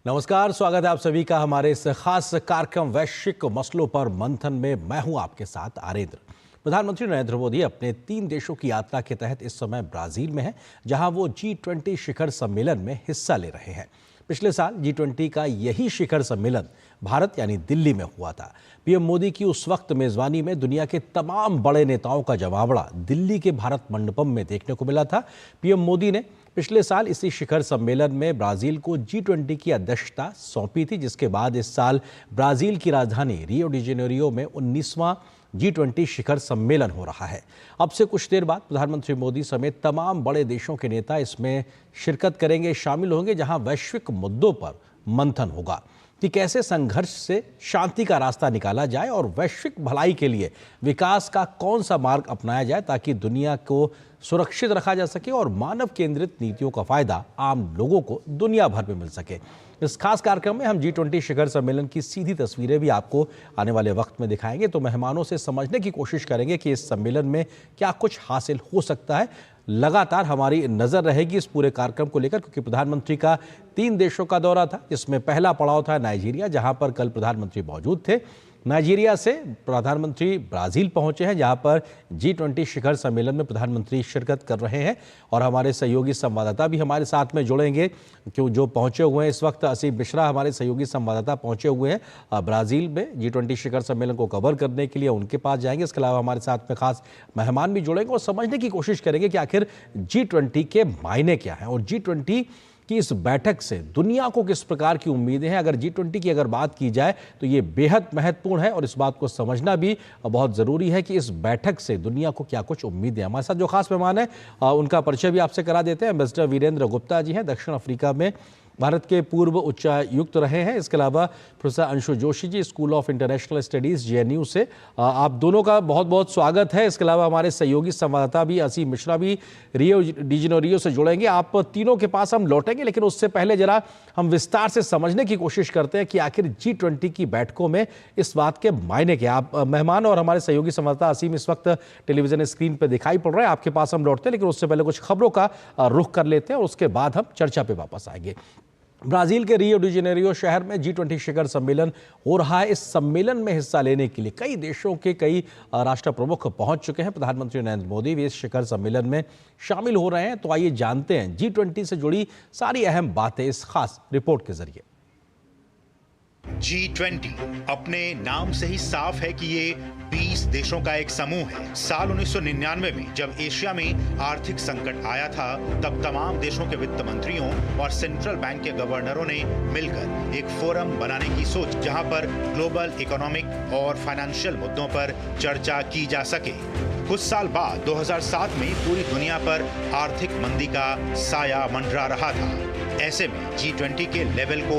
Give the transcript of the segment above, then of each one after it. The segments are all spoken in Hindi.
नमस्कार, स्वागत है आप सभी का हमारे इस खास कार्यक्रम वैश्विक मसलों पर मंथन में। मैं हूं आपके साथ आरेंद्र। प्रधानमंत्री नरेंद्र मोदी अपने 3 देशों की यात्रा के तहत इस समय ब्राजील में हैं, जहां वो G20 शिखर सम्मेलन में हिस्सा ले रहे हैं। पिछले साल G20 का यही शिखर सम्मेलन भारत यानी दिल्ली में हुआ था। पीएम मोदी की उस वक्त मेजबानी में दुनिया के तमाम बड़े नेताओं का जमावड़ा दिल्ली के भारत मंडपम में देखने को मिला था। पीएम मोदी ने पिछले साल इसी शिखर सम्मेलन में ब्राजील को G20 की अध्यक्षता सौंपी थी, जिसके बाद इस साल ब्राजील की राजधानी रियो डी जेनेरियो में 19वां G20 शिखर सम्मेलन हो रहा है। अब से कुछ देर बाद प्रधानमंत्री मोदी समेत तमाम बड़े देशों के नेता इसमें शिरकत करेंगे, शामिल होंगे, जहां वैश्विक मुद्दों पर मंथन होगा कि कैसे संघर्ष से शांति का रास्ता निकाला जाए और वैश्विक भलाई के लिए विकास का कौन सा मार्ग अपनाया जाए ताकि दुनिया को सुरक्षित रखा जा सके और मानव केंद्रित नीतियों का फायदा आम लोगों को दुनिया भर में मिल सके। इस खास कार्यक्रम में हम G20 शिखर सम्मेलन की सीधी तस्वीरें भी आपको आने वाले वक्त में दिखाएंगे, तो मेहमानों से समझने की कोशिश करेंगे कि इस सम्मेलन में क्या कुछ हासिल हो सकता है। लगातार हमारी नजर रहेगी इस पूरे कार्यक्रम को लेकर, क्योंकि प्रधानमंत्री का 3 देशों का दौरा था, जिसमें पहला पड़ाव था नाइजीरिया, जहां पर कल प्रधानमंत्री मौजूद थे। नाइजीरिया से प्रधानमंत्री ब्राजील पहुंचे हैं, जहां पर G20 शिखर सम्मेलन में प्रधानमंत्री शिरकत कर रहे हैं। और हमारे सहयोगी संवाददाता भी हमारे साथ में जुड़ेंगे, क्यों जो पहुंचे हुए हैं इस वक्त। असीम मिश्रा हमारे सहयोगी संवाददाता पहुंचे हुए हैं ब्राजील में G20 शिखर सम्मेलन को कवर करने के लिए, उनके पास जाएंगे। इसके अलावा हमारे साथ में खास मेहमान भी जुड़ेंगे और समझने की कोशिश करेंगे कि आखिर G20 के मायने क्या हैं और G20 कि इस बैठक से दुनिया को किस प्रकार की उम्मीदें हैं। अगर G20 की अगर बात की जाए तो ये बेहद महत्वपूर्ण है और इस बात को समझना भी बहुत ज़रूरी है कि इस बैठक से दुनिया को क्या कुछ उम्मीदें हैं। हमारे साथ जो खास मेहमान हैं उनका परिचय भी आपसे करा देते हैं। एम्बेसडर वीरेंद्र गुप्ता जी हैं, दक्षिण अफ्रीका में भारत के पूर्व उच्चायुक्त रहे हैं। इसके अलावा professor Anshu Joshi ji, school of international studies JNU से, आप दोनों का बहुत बहुत स्वागत है। इसके अलावा हमारे सहयोगी संवाददाता भी असीम मिश्रा भी रियो डी जेनेरियो से जुड़ेंगे। आप तीनों के पास हम लौटेंगे, लेकिन उससे पहले जरा हम विस्तार से समझने की कोशिश करते हैं कि आखिर G20 की बैठकों में इस बात के मायने क्या। आप मेहमान और हमारे सहयोगी संवाददाता असीम इस वक्त टेलीविजन स्क्रीन पर दिखाई पड़ रहे हैं, आपके पास हम लौटते हैं, लेकिन उससे पहले कुछ खबरों का रुख कर लेते हैं और उसके बाद हम चर्चा पे वापस आएंगे। ब्राजील के रियो डी जेनेरियो शहर में G20 शिखर सम्मेलन हो रहा है। इस सम्मेलन में हिस्सा लेने के लिए कई देशों के कई राष्ट्र प्रमुख पहुंच चुके हैं। प्रधानमंत्री नरेंद्र मोदी भी इस शिखर सम्मेलन में शामिल हो रहे हैं। तो आइए जानते हैं G20 से जुड़ी सारी अहम बातें इस खास रिपोर्ट के जरिए। G20 अपने नाम से ही साफ है कि ये 20 देशों का एक समूह है। साल 1999 में जब एशिया में आर्थिक संकट आया था, तब तमाम देशों के वित्त मंत्रियों और सेंट्रल बैंक के गवर्नरों ने मिलकर एक फोरम बनाने की सोच, जहां पर ग्लोबल इकोनॉमिक और फाइनेंशियल मुद्दों पर चर्चा की जा सके। कुछ साल बाद 2007 में पूरी दुनिया पर आर्थिक मंदी का साया मंडरा रहा था। ऐसे में G20 के लेवल को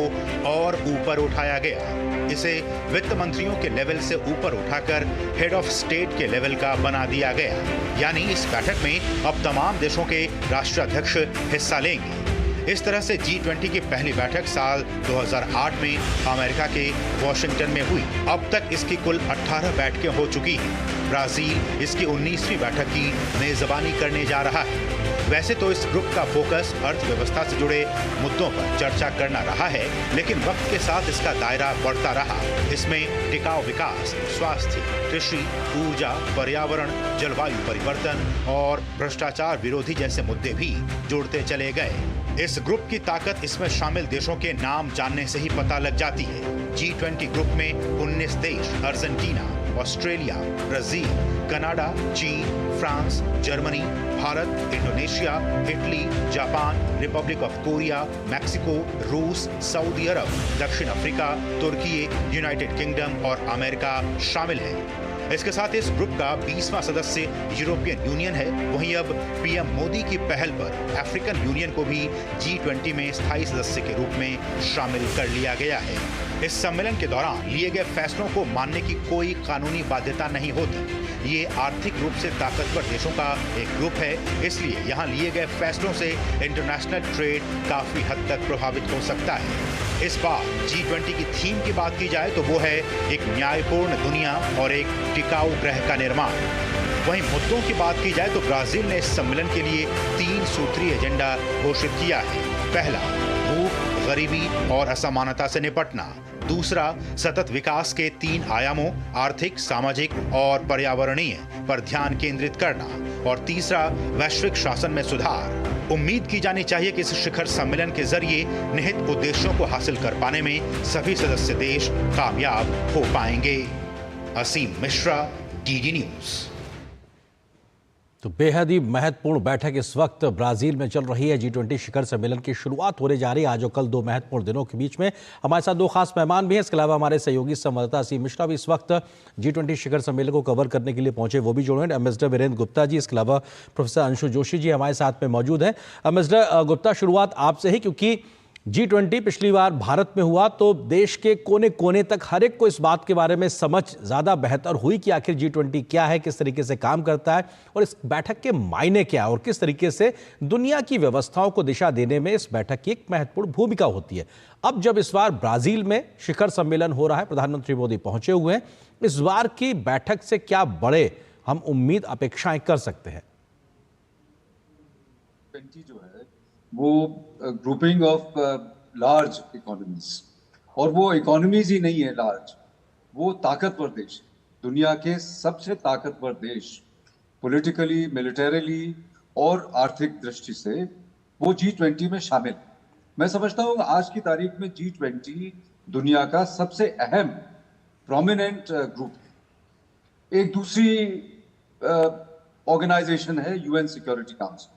और ऊपर उठाया गया। इसे वित्त मंत्रियों के लेवल से ऊपर उठाकर हेड ऑफ स्टेट के लेवल का बना दिया गया। यानी इस बैठक में अब तमाम देशों के राष्ट्राध्यक्ष हिस्सा लेंगे। इस तरह से G20 की पहली बैठक साल 2008 में अमेरिका के वॉशिंगटन में हुई। अब तक इसकी कुल 18 बैठकें हो चुकी हैं। ब्राजील इसकी 19वीं बैठक की मेजबानी करने जा रहा है। वैसे तो इस ग्रुप का फोकस अर्थव्यवस्था से जुड़े मुद्दों पर चर्चा करना रहा है, लेकिन वक्त के साथ इसका दायरा बढ़ता रहा। इसमें टिकाऊ विकास, स्वास्थ्य, कृषि, ऊर्जा, पर्यावरण, जलवायु परिवर्तन और भ्रष्टाचार विरोधी जैसे मुद्दे भी जुड़ते चले गए। इस ग्रुप की ताकत इसमें शामिल देशों के नाम जानने से ही पता लग जाती है। G20 ग्रुप में 19 देश अर्जेंटीना, ऑस्ट्रेलिया, ब्राजील, कनाडा, चीन, France, Germany, Bharat, Indonesia, Italy, Japan, Republic of Korea, Mexico, रूस, सऊदी अरब, दक्षिण अफ्रीका, तुर्की, यूनाइटेड किंगडम और अमेरिका शामिल है। इसके साथ इस ग्रुप का 20वां सदस्य यूरोपियन यूनियन है। वहीं अब पीएम मोदी की पहल पर अफ्रीकन यूनियन को भी G20 में स्थायी सदस्य के रूप में शामिल कर लिया गया है। इस सम्मेलन के दौरान लिए गए फैसलों को मानने की कोई कानूनी बाध्यता नहीं होती। ये आर्थिक रूप से ताकतवर देशों का एक ग्रुप है, इसलिए यहाँ लिए गए फैसलों से इंटरनेशनल ट्रेड काफी हद तक प्रभावित हो सकता है। इस बार G20 की थीम की बात की जाए तो वो है एक न्यायपूर्ण दुनिया और एक टिकाऊ ग्रह का निर्माण। वहीं मुद्दों की बात की जाए तो ब्राजील ने इस सम्मेलन के लिए 3 सूत्रीय एजेंडा घोषित किया है। पहला, भूख, गरीबी और असमानता से निपटना। दूसरा, सतत विकास के 3 आयामों आर्थिक, सामाजिक और पर्यावरणीय पर ध्यान केंद्रित करना। और तीसरा, वैश्विक शासन में सुधार। उम्मीद की जानी चाहिए कि इस शिखर सम्मेलन के जरिए निहित उद्देश्यों को हासिल कर पाने में सभी सदस्य देश कामयाब हो पाएंगे। असीम मिश्रा, डीडी न्यूज। तो बेहद ही महत्वपूर्ण बैठक इस वक्त ब्राजील में चल रही है। G20 शिखर सम्मेलन की शुरुआत होने जा रही है आज और कल, 2 महत्वपूर्ण दिनों के बीच में। हमारे साथ 2 खास मेहमान भी हैं। इसके अलावा हमारे सहयोगी संवाददाता असीम मिश्रा भी इस वक्त G20 शिखर सम्मेलन को कवर करने के लिए पहुंचे, वो भी जुड़े हैं। एम्बेसडर वीरेंद्र गुप्ता जी, इसके अलावा प्रोफेसर अंशु जोशी जी हमारे साथ में मौजूद हैं। एम्बेसडर गुप्ता, शुरुआत आपसे ही, क्योंकि G20 पिछली बार भारत में हुआ तो देश के कोने कोने तक हर एक को इस बात के बारे में समझ ज़्यादा बेहतर हुई कि आखिर G20 क्या है, किस तरीके से काम करता है और इस बैठक के मायने क्या है और किस तरीके से दुनिया की व्यवस्थाओं को दिशा देने में इस बैठक की एक महत्वपूर्ण भूमिका होती है। अब जब इस बार ब्राजील में शिखर सम्मेलन हो रहा है, प्रधानमंत्री मोदी पहुंचे हुए हैं, इस बार की बैठक से क्या बड़े हम उम्मीद अपेक्षाएं कर सकते हैं? जो है वो ग्रुपिंग ऑफ लार्ज इकोनॉमीज, और वो इकोनॉमीज ही नहीं है लार्ज, वो ताकतवर देश, दुनिया के सबसे ताकतवर देश, पॉलिटिकली, मिलिटरीली और आर्थिक दृष्टि से वो G20 में शामिल। मैं समझता हूँ आज की तारीख में G20 दुनिया का सबसे अहम प्रोमिनेंट ग्रुप है। एक दूसरी ऑर्गेनाइजेशन है UN security council,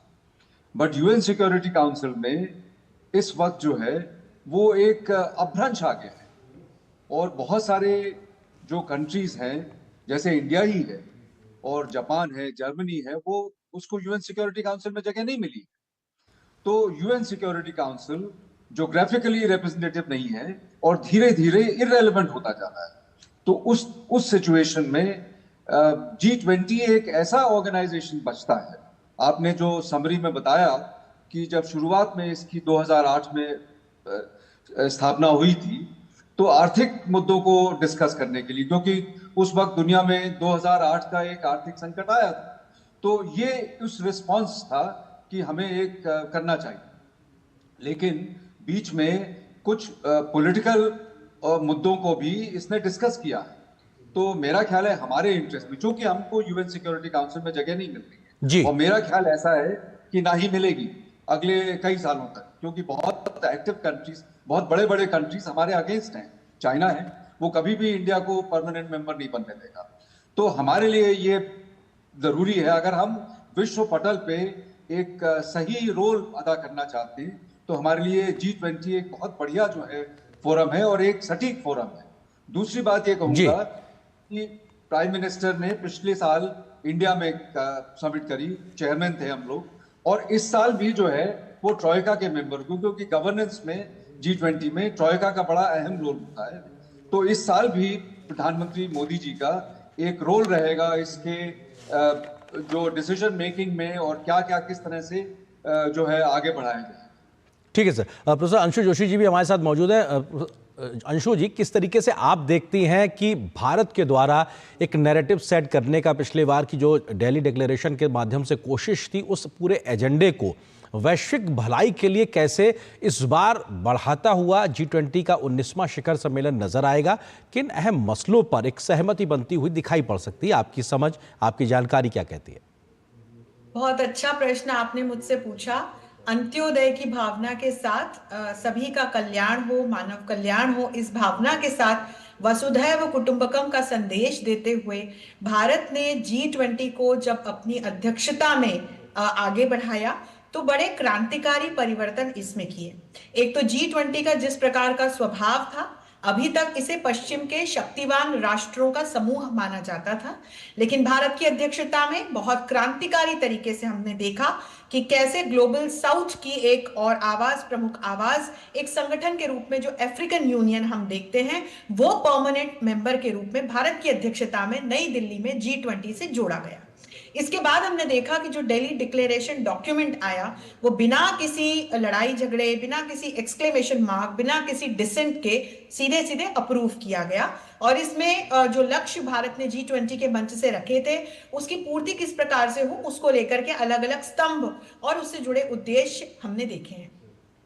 but UN security council में इस वक्त जो है वो एक अपभ्रंश आ गया है और बहुत सारे जो कंट्रीज हैं, जैसे इंडिया ही है और जापान है, जर्मनी है, वो उसको UN सिक्योरिटी काउंसिल में जगह नहीं मिली। तो UN security council geographically representative नहीं है और धीरे धीरे इररेलेवेंट होता जा रहा है। तो उस सिचुएशन में G20 एक ऐसा ऑर्गेनाइजेशन बचता है। आपने जो समरी में बताया कि जब शुरुआत में इसकी 2008 में स्थापना हुई थी तो आर्थिक मुद्दों को डिस्कस करने के लिए, क्योंकि उस वक्त दुनिया में 2008 का एक आर्थिक संकट आया था, तो ये उस रिस्पांस था कि हमें एक करना चाहिए। लेकिन बीच में कुछ पॉलिटिकल मुद्दों को भी इसने डिस्कस किया है। तो मेरा ख्याल है हमारे इंटरेस्ट में, चूंकि हमको UN सिक्योरिटी काउंसिल में जगह नहीं मिल रही है जी, और मेरा ख्याल ऐसा है कि ना ही मिलेगी अगले कई सालों तक, क्योंकि बहुत एक्टिव कंट्रीज, बहुत बड़े बड़े कंट्रीज हमारे अगेंस्ट हैं। चाइना है, वो कभी भी इंडिया को परमानेंट मेंबर नहीं बनने देगा। तो हमारे लिए ये जरूरी है, अगर हम विश्व पटल पे एक सही रोल अदा करना चाहते हैं तो हमारे लिए G20 एक बहुत बढ़िया जो है फोरम है और एक सटीक फोरम है। दूसरी बात ये कहूंगा कि प्राइम मिनिस्टर ने पिछले साल इंडिया में समिट करी, चेयरमैन थे हम लोग, और इस साल भी जो है वो ट्रॉयका के मेंबर, क्योंकि गवर्नेंस में G20 में ट्रॉयका का बड़ा अहम रोल होता है। तो इस साल भी प्रधानमंत्री मोदी जी का एक रोल रहेगा इसके जो डिसीजन मेकिंग में और क्या क्या किस तरह से जो है आगे बढ़ाया जाए। ठीक है सर। प्रोफेसर अंशु जोशी जी भी हमारे साथ मौजूद है। अंशु जी, किस तरीके से आप देखती हैं कि भारत के द्वारा एक नैरेटिव सेट करने का पिछले बार की जो दिल्ली डिक्लेरेशन के माध्यम से कोशिश थी, उस पूरे एजेंडे को वैश्विक भलाई के लिए कैसे इस बार बढ़ाता हुआ G20 का 19वां शिखर सम्मेलन नजर आएगा? किन अहम मसलों पर एक सहमति बनती हुई दिखाई पड़ सकती है? आपकी समझ, आपकी जानकारी क्या कहती है? बहुत अच्छा प्रश्न आपने मुझसे पूछा। अंत्योदय की भावना के साथ सभी का कल्याण हो, मानव कल्याण हो, इस भावना के साथ वसुधैव कुटुंबकम का संदेश देते हुए भारत ने G20 को जब अपनी अध्यक्षता में आगे बढ़ाया तो बड़े क्रांतिकारी परिवर्तन इसमें किए। एक तो G20 का जिस प्रकार का स्वभाव था, अभी तक इसे पश्चिम के शक्तिवान राष्ट्रों का समूह माना जाता था, लेकिन भारत की अध्यक्षता में बहुत क्रांतिकारी तरीके से हमने देखा कि कैसे ग्लोबल साउथ की एक और आवाज, प्रमुख आवाज, एक संगठन के रूप में जो अफ्रीकन यूनियन हम देखते हैं, वो परमानेंट मेंबर के रूप में भारत की अध्यक्षता में नई दिल्ली में G20 से जोड़ा गया। इसके बाद हमने देखा कि जो दिल्ली डिक्लेरेशन डॉक्यूमेंट आया वो बिना किसी लड़ाई झगड़े, बिना किसी एक्सक्लेमेशन मार्क, बिना किसी डिसेंट के सीधे सीधे अप्रूव किया गया और इसमें जो लक्ष्य भारत ने G20 के मंच से रखे थे उसकी पूर्ति किस प्रकार से हो, उसको लेकर के अलग अलग स्तंभ और उससे जुड़े उद्देश्य हमने देखे हैं।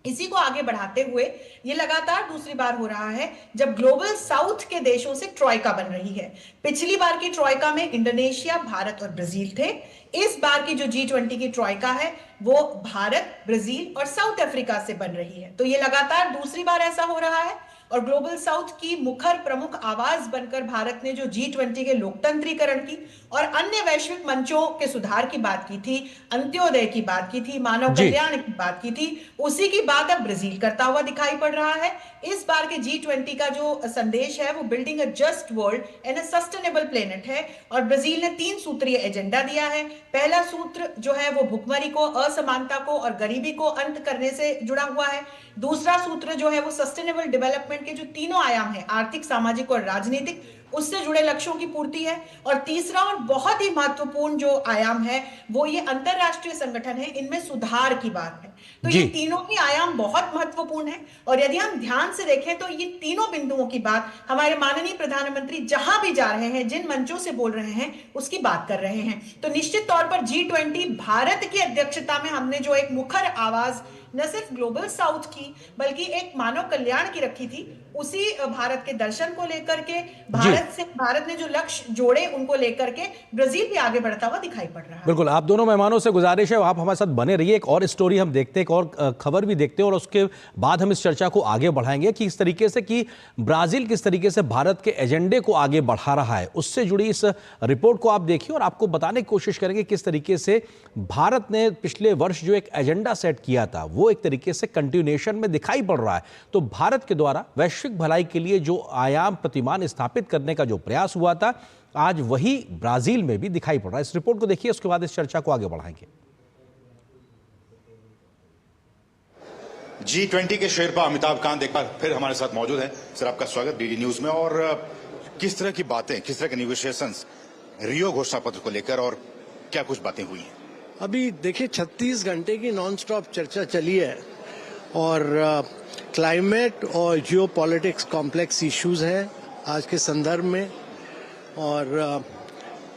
इसी को आगे बढ़ाते हुए ये लगातार दूसरी बार हो रहा है जब ग्लोबल साउथ के देशों से ट्रॉयका बन रही है। पिछली बार की ट्रॉयका में इंडोनेशिया, भारत और ब्राजील थे। इस बार की जो G20 की ट्रॉयका है वो भारत, ब्राजील और साउथ अफ्रीका से बन रही है। तो ये लगातार दूसरी बार ऐसा हो रहा है और ग्लोबल साउथ की मुखर प्रमुख आवाज बनकर भारत ने जो G20 के लोकतंत्रीकरण की और अन्य वैश्विक मंचों के सुधार की बात की थी, अंत्योदय की बात की थी, मानव कल्याण की बात की थी, उसी की बात अब ब्राजील करता हुआ दिखाई पड़ रहा है। इस बार के G20 का जो संदेश है वो building a just world and a sustainable planet है और ब्राजील ने 3 सूत्रीय एजेंडा दिया है। पहला सूत्र जो है वो भुखमरी को, असमानता को और गरीबी को अंत करने से जुड़ा हुआ है। दूसरा सूत्र जो है वो सस्टेनेबल डेवलपमेंट के जो तीनों आयाम है, आर्थिक, सामाजिक और राजनीतिक, उससे जुड़े लक्ष्यों की पूर्ति है। और तीसरा और बहुत ही महत्वपूर्ण जो आयाम है वो ये अंतरराष्ट्रीय संगठन है, इनमें सुधार की बात है। तो ये तीनों ही आयाम बहुत महत्वपूर्ण है और यदि हम ध्यान से देखें तो ये तीनों बिंदुओं की बात हमारे माननीय प्रधानमंत्री जहां भी जा रहे हैं, जिन मंचों से बोल रहे हैं, उसकी बात कर रहे हैं। तो निश्चित तौर पर G20 भारत की अध्यक्षता में हमने जो एक मुखर आवाज न सिर्फ ग्लोबल साउथ की बल्कि एक मानव कल्याण की रखी थी, उसी भारत के दर्शन को लेकर के भारत ने जो लक्ष्य जोड़े उनको लेकर के ब्राजील भी आगे बढ़ता हुआ दिखाई पड़ रहा है। बिल्कुल, आप दोनों मेहमानों से गुजारिश है आप हमारे साथ बने रहिए। एक और स्टोरी हम देखते हैं, एक और खबर भी देखते हैं और उसके बाद हम इस चर्चा को आगे बढ़ाएंगे कि इस तरीके से कि ब्राजील किस तरीके से भारत के एजेंडे को आगे बढ़ा रहा है, उससे जुड़ी इस रिपोर्ट को आप देखिए और आपको बताने की कोशिश करेंगे किस तरीके से भारत ने पिछले वर्ष जो एक एजेंडा सेट किया था वो एक तरीके से कंटिन्यूएशन में दिखाई पड़ रहा है। तो भारत के द्वारा वैश्विक भलाई के लिए जो आयाम प्रतिमान स्थापित करने का जो प्रयास हुआ था, आज वही ब्राजील में भी दिखाई पड़ रहा है। इस रिपोर्ट को देखिए, उसके बाद इस चर्चा को आगे बढ़ाएंगे। G20 के शेरपा अमिताभ कांत एक बार फिर हमारे साथ मौजूद हैं। सर, आपका स्वागत डीडी न्यूज में। और किस तरह की बातें, किस तरह के नेगोशिएशंस रियो घोषणा पत्र को लेकर और क्या कुछ बातें हुई हैं? अभी देखिए 36 घंटे की नॉन स्टॉप चर्चा चली है और क्लाइमेट और जियो पॉलिटिक्स कॉम्प्लेक्स इश्यूज हैं आज के संदर्भ में, और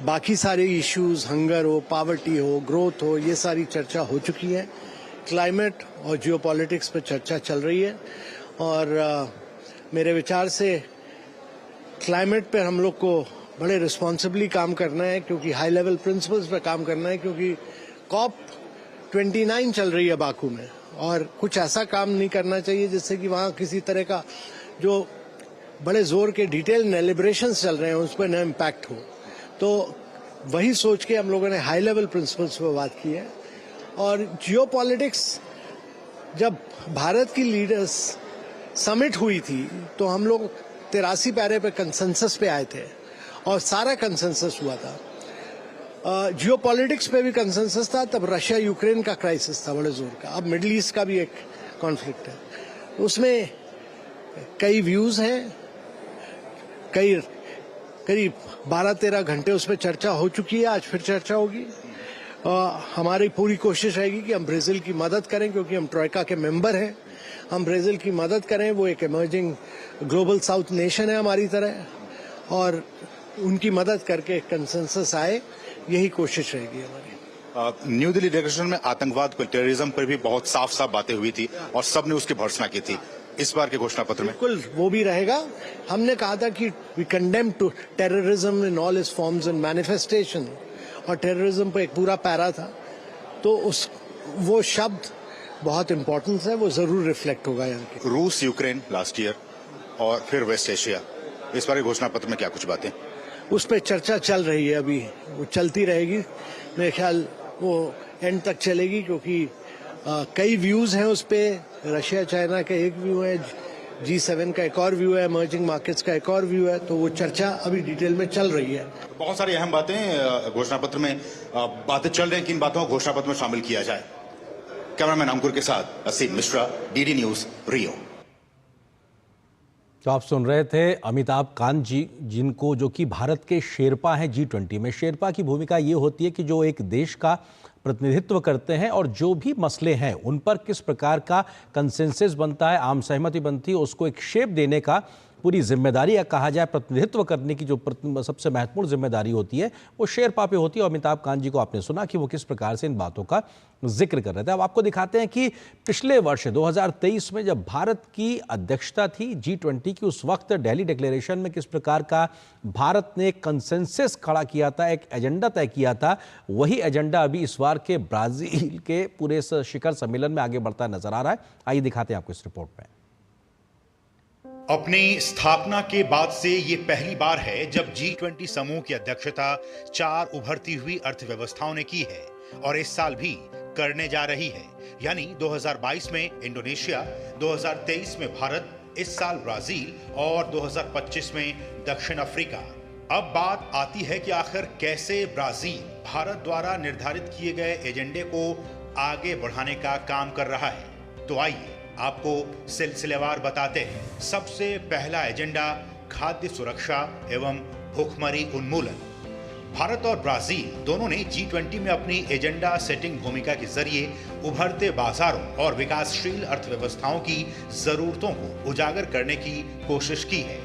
बाकी सारे इश्यूज, हंगर हो, पावर्टी हो, ग्रोथ हो, ये सारी चर्चा हो चुकी है। क्लाइमेट और जियो पॉलिटिक्स पर चर्चा चल रही है और मेरे विचार से क्लाइमेट पर हम लोग को बड़े रिस्पॉन्सिबली काम करना है, क्योंकि हाई लेवल प्रिंसिपल्स पर काम करना है, क्योंकि COP29 चल रही है बाकू में और कुछ ऐसा काम नहीं करना चाहिए जिससे कि वहाँ किसी तरह का जो बड़े जोर के डिटेल डेलिब्रेशंस चल रहे हैं उस पर न इम्पैक्ट हो। तो वही सोच के हम लोगों ने हाई लेवल प्रिंसिपल्स पर बात की है। और जियो पॉलिटिक्स, जब भारत की लीडर्स समिट हुई थी तो हम लोग 83 पैरे पे कंसेंसस पे आए थे और सारा कंसेंसस हुआ था। जियो पॉलिटिक्स पे भी कंसेंसस था, तब रशिया यूक्रेन का क्राइसिस था बड़े जोर का। अब मिडिल ईस्ट का भी एक कॉन्फ्लिक्ट है, उसमें कई व्यूज हैं, करीब 12-13 घंटे उस पर चर्चा हो चुकी है। आज फिर चर्चा होगी। हमारी पूरी कोशिश रहेगी कि हम ब्राजील की मदद करें, क्योंकि हम ट्रॉयका के मेंबर हैं। हम ब्राजील की मदद करें, वो एक इमर्जिंग ग्लोबल साउथ नेशन है हमारी तरह, और उनकी मदद करके कंसेंसस आए, यही कोशिश रहेगी हमारी। न्यू दिल्ली डिक्लेरेशन में आतंकवाद को, टेररिज्म पर भी बहुत साफ साफ बातें हुई थी और सबने उसकी भर्त्सना की थी। इस बार के घोषणा पत्र में बिल्कुल वो भी रहेगा। हमने कहा था कि we condemn to terrorism in all its forms and manifestation, और टेररिज्म पर एक पूरा पैरा था, तो वो शब्द बहुत इंपॉर्टेंट है, वो जरूर रिफ्लेक्ट होगा यहाँ के। रूस यूक्रेन लास्ट ईयर और फिर वेस्ट एशिया, इस बार के घोषणा पत्र में क्या कुछ बातें? उस पर चर्चा चल रही है, अभी वो चलती रहेगी। मेरे ख्याल वो एंड तक चलेगी, क्योंकि कई व्यूज हैं उस पे। रशिया चाइना का एक व्यू है, G7 का एक और व्यू है, इमर्जिंग मार्केट्स का एक और व्यू है, तो वो चर्चा अभी डिटेल में चल रही है। बहुत सारी अहम बातें घोषणा पत्र में बातें चल रही हैं, किन बातों को घोषणा पत्र में शामिल किया जाए? कैमरामैन अंकुर के साथ असीम मिश्रा, डीडी न्यूज, रियो। तो आप सुन रहे थे अमिताभ कांत जी, जिनको जो कि भारत के शेरपा हैं G20 में। शेरपा की भूमिका ये होती है कि जो एक देश का प्रतिनिधित्व करते हैं और जो भी मसले हैं उन पर किस प्रकार का कंसेंसस बनता है, आम सहमति बनती है, उसको एक शेप देने का पूरी जिम्मेदारी या कहा जाए प्रतिनिधित्व करने की जो सबसे महत्वपूर्ण जिम्मेदारी होती है वो शेरपा पे होती है। और अमिताभ कांत जी को आपने सुना कि वो किस प्रकार से इन बातों का जिक्र कर रहे थे। अब आपको दिखाते हैं कि पिछले वर्ष 2023 में जब भारत की अध्यक्षता थी G20 की, उस वक्त दिल्ली डिक्लेरेशन में किस प्रकार का भारत ने कंसेंसस खड़ा किया था, एक एजेंडा तय किया था। वही एजेंडा अभी इस बार के ब्राजील के पूरे शिखर सम्मेलन में आगे बढ़ता नजर आ रहा है। आइए दिखाते हैं आपको इस रिपोर्ट में। अपनी स्थापना के बाद से ये पहली बार है जब G20 समूह की अध्यक्षता 4 उभरती हुई अर्थव्यवस्थाओं ने की है और इस साल भी करने जा रही है। यानी 2022 में इंडोनेशिया, 2023 में भारत, इस साल ब्राजील और 2025 में दक्षिण अफ्रीका। अब बात आती है कि आखिर कैसे ब्राजील भारत द्वारा निर्धारित किए गए एजेंडे को आगे बढ़ाने का काम कर रहा है। तो आइए आपको सिलसिलेवार बताते हैं। सबसे पहला एजेंडा खाद्य सुरक्षा एवं भूखमरी उन्मूलन। भारत और ब्राजील दोनों ने G20 में अपनी एजेंडा सेटिंग भूमिका के जरिए उभरते बाजारों और विकासशील अर्थव्यवस्थाओं की जरूरतों को उजागर करने की कोशिश की है।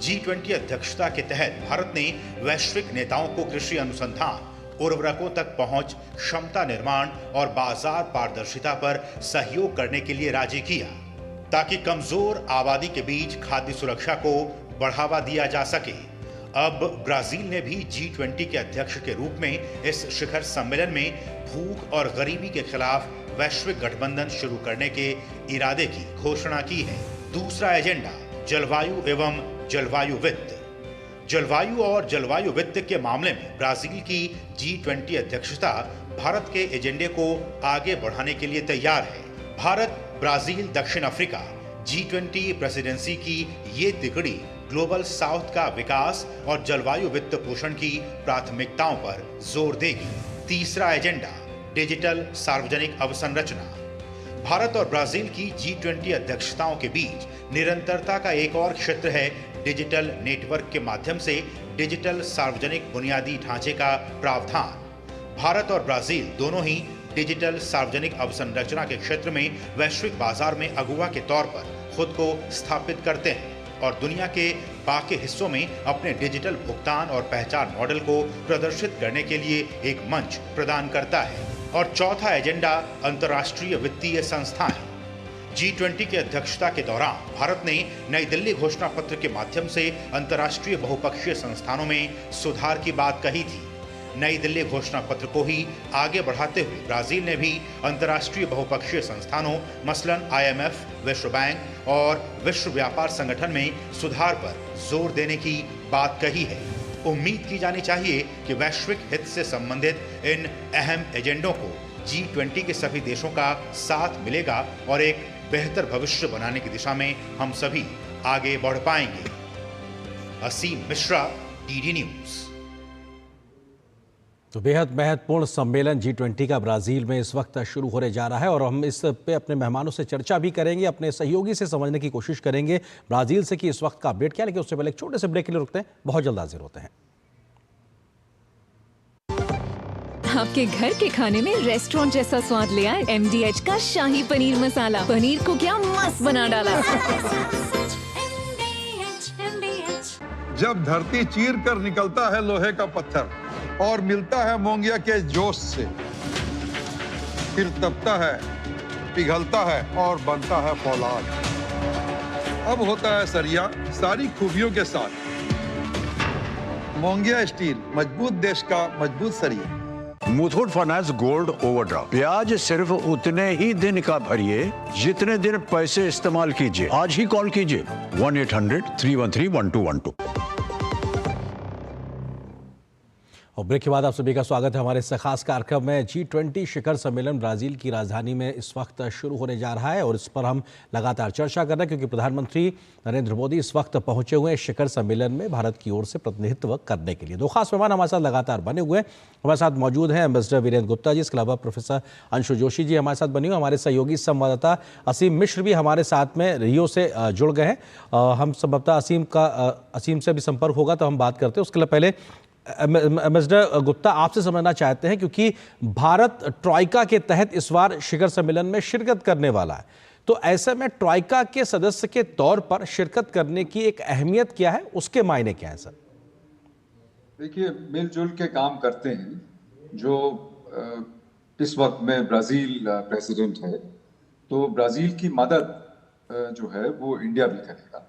G20 अध्यक्षता के तहत भारत ने वैश्विक नेताओं को कृषि अनुसंधान, उर्वरकों तक पहुंच, क्षमता निर्माण और बाजार पारदर्शिता पर सहयोग करने के लिए राजी किया ताकि कमजोर आबादी के बीच खाद्य सुरक्षा को बढ़ावा दिया जा सके। अब ब्राजील ने भी G20 के अध्यक्ष के रूप में इस शिखर सम्मेलन में भूख और गरीबी के खिलाफ वैश्विक गठबंधन शुरू करने के इरादे की घोषणा की है। दूसरा एजेंडा जलवायु एवं जलवायु वित्त। जलवायु और जलवायु वित्त के मामले में ब्राजील की G20 अध्यक्षता भारत के एजेंडे को आगे बढ़ाने के लिए तैयार है। भारत, ब्राजील, दक्षिण अफ्रीका G20 प्रेसिडेंसी की ये तिकड़ी ग्लोबल साउथ का विकास और जलवायु वित्त पोषण की प्राथमिकताओं पर जोर देगी। तीसरा एजेंडा डिजिटल सार्वजनिक अवसंरचना। भारत और ब्राजील की G20 अध्यक्षताओं के बीच निरंतरता का एक और क्षेत्र है डिजिटल नेटवर्क के माध्यम से डिजिटल सार्वजनिक बुनियादी ढांचे का प्रावधान। भारत और ब्राजील दोनों ही डिजिटल सार्वजनिक अवसंरचना के क्षेत्र में वैश्विक बाजार में अगुवा के तौर पर खुद को स्थापित करते हैं और दुनिया के बाकी हिस्सों में अपने डिजिटल भुगतान और पहचान मॉडल को प्रदर्शित करने के लिए एक मंच प्रदान करता है। और चौथा एजेंडा अंतर्राष्ट्रीय वित्तीय संस्थाएं। G20 की अध्यक्षता के दौरान भारत ने नई दिल्ली घोषणा पत्र के माध्यम से अंतर्राष्ट्रीय बहुपक्षीय संस्थानों में सुधार की बात कही थी। नई दिल्ली घोषणा पत्र को ही आगे बढ़ाते हुए ब्राजील ने भी अंतर्राष्ट्रीय बहुपक्षीय संस्थानों मसलन IMF, विश्व बैंक और विश्व व्यापार संगठन में सुधार पर जोर देने की बात कही है। उम्मीद की जानी चाहिए कि वैश्विक हित से संबंधित इन अहम एजेंडों को G20 के सभी देशों का साथ मिलेगा और एक बेहतर भविष्य बनाने की दिशा में हम सभी आगे बढ़ पाएंगे। असीम मिश्रा, DD न्यूज। तो बेहद महत्वपूर्ण सम्मेलन G20 का ब्राजील में इस वक्त शुरू होने जा रहा है और हम इस पे अपने मेहमानों से चर्चा भी करेंगे, अपने सहयोगी से समझने की कोशिश करेंगे ब्राजील से कि इस वक्त का अपडेट क्या है। लेकिन उससे पहले एक छोटे से ब्रेक के लिए रुकते हैं, बहुत जल्द हाजिर होते हैं। आपके घर के खाने में रेस्टोरेंट जैसा स्वाद ले आए MDH का शाही पनीर मसाला। पनीर को क्या मस्त बना डाला। जब धरती चीर कर निकलता है लोहे का पत्थर और मिलता है मोंगिया के जोश से, फिर तपता है, पिघलता है और बनता है फौलाद। अब होता है सरिया सारी खूबियों के साथ। मोंगिया स्टील, मजबूत देश का मजबूत सरिया। मुथूट फाइनेंस गोल्ड ओवरड्राफ्ट, ब्याज सिर्फ उतने ही दिन का भरिए जितने दिन पैसे इस्तेमाल कीजिए। आज ही कॉल कीजिए 1-800-313-1212। और ब्रेक के बाद आप सभी का स्वागत है हमारे इस खास कार्यक्रम में। G20 शिखर सम्मेलन ब्राजील की राजधानी में इस वक्त शुरू होने जा रहा है और इस पर हम लगातार चर्चा कर रहे हैं क्योंकि प्रधानमंत्री नरेंद्र मोदी इस वक्त पहुंचे हुए हैं शिखर सम्मेलन में भारत की ओर से प्रतिनिधित्व करने के लिए। दो खास मेहमान हमारे साथ लगातार बने हुए हैं। हमारे साथ मौजूद हैं एम्बेसडर वीरेंद्र गुप्ता जी, इसके अलावा प्रोफेसर अंशु जोशी जी हमारे साथ बने हुए। हमारे सहयोगी संवाददाता असीम मिश्र भी हमारे साथ में रियो से जुड़ गए हैं। हम संभवतः असीम से भी संपर्क होगा तो हम बात करते हैं। उसके लिए पहले एम्बेसडर गुप्ता, आपसे समझना चाहते हैं क्योंकि भारत ट्रॉइका के तहत इस बार शिखर सम्मेलन में शिरकत करने वाला है, तो ऐसे में ट्रॉइका के सदस्य के तौर पर शिरकत करने की एक अहमियत क्या है, उसके मायने क्या है सर? देखिए, मिलजुल के काम करते हैं। जो इस वक्त में ब्राजील प्रेसिडेंट है, तो ब्राजील की मदद जो है वो इंडिया भी करेगा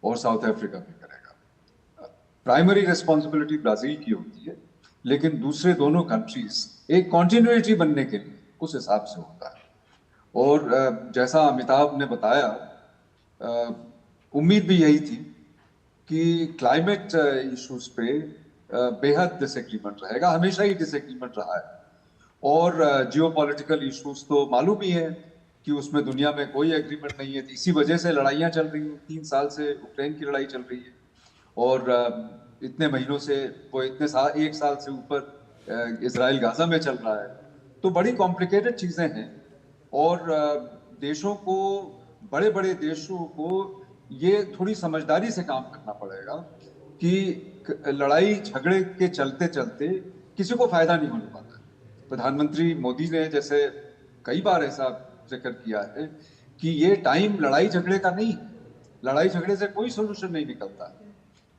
और साउथ अफ्रीका भी करेगा। प्राइमरी रिस्पॉन्सिबिलिटी ब्राजील की होती है, लेकिन दूसरे दोनों कंट्रीज एक कॉन्टिन्यूटी बनने के लिए उस हिसाब से होता है। और जैसा अमिताभ ने बताया, उम्मीद भी यही थी कि क्लाइमेट इश्यूज पे बेहद डिसएग्रीमेंट रहेगा, हमेशा ही डिसएग्रीमेंट रहा है। और जियोपॉलिटिकल इश्यूज तो मालूम ही है कि उसमें दुनिया में कोई एग्रीमेंट नहीं है। इसी वजह से लड़ाइयाँ चल रही हैं, 3 साल से यूक्रेन की लड़ाई चल रही है, और इतने महीनों से वो एक साल से ऊपर इजराइल गाजा में चल रहा है। तो बड़ी कॉम्प्लिकेटेड चीज़ें हैं, और देशों को, बड़े बड़े देशों को ये थोड़ी समझदारी से काम करना पड़ेगा कि लड़ाई झगड़े के चलते चलते किसी को फायदा नहीं होने पाता। प्रधानमंत्री मोदी ने जैसे कई बार ऐसा जिक्र किया है कि ये टाइम लड़ाई झगड़े का नहीं है, लड़ाई झगड़े से कोई सोल्यूशन नहीं निकलता।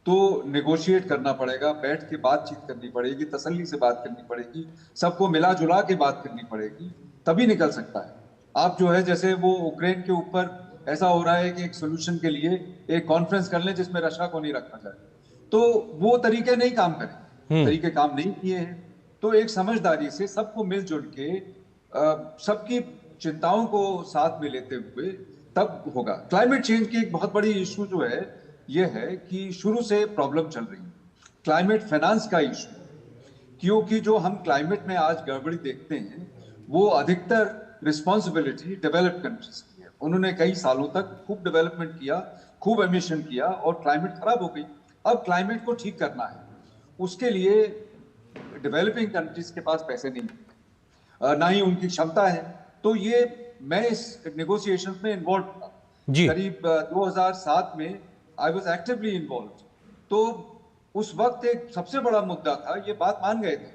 तो नेगोशिएट करना पड़ेगा, बैठ के बातचीत करनी पड़ेगी, तसल्ली से बात करनी पड़ेगी, सबको मिला जुला के बात करनी पड़ेगी, तभी निकल सकता है। आप जो है, जैसे वो यूक्रेन के ऊपर ऐसा हो रहा है कि एक सोल्यूशन के लिए एक कॉन्फ्रेंस कर लें जिसमें रशिया को नहीं रखा जाए, तो वो तरीके नहीं काम करें, तरीके काम नहीं किए हैं। तो एक समझदारी से सबको मिलजुल के सबकी चिंताओं को साथ में लेते हुए तब होगा। क्लाइमेट चेंज की एक बहुत बड़ी इशू जो है ये है कि शुरू से प्रॉब्लम चल रही है क्लाइमेट फाइनेंस का इशू, क्योंकि जो हम क्लाइमेट में आज गड़बड़ी देखते हैं वो अधिकतर रिस्पॉन्सिबिलिटी डेवलप्ड कंट्रीज की है। उन्होंने कई सालों तक खूब डेवलपमेंट किया, खूब एमिशन किया, और क्लाइमेट खराब हो गई। अब क्लाइमेट को ठीक करना है, उसके लिए डेवलपिंग कंट्रीज के पास पैसे नहीं है, ना ही उनकी क्षमता है। तो ये मैं इस नेगोशिएशन में इन्वॉल्व था करीब 2007 में, आई वाज एक्टिवली इन्वॉल्व। तो उस वक्त एक सबसे बड़ा मुद्दा था, ये बात मान गए थे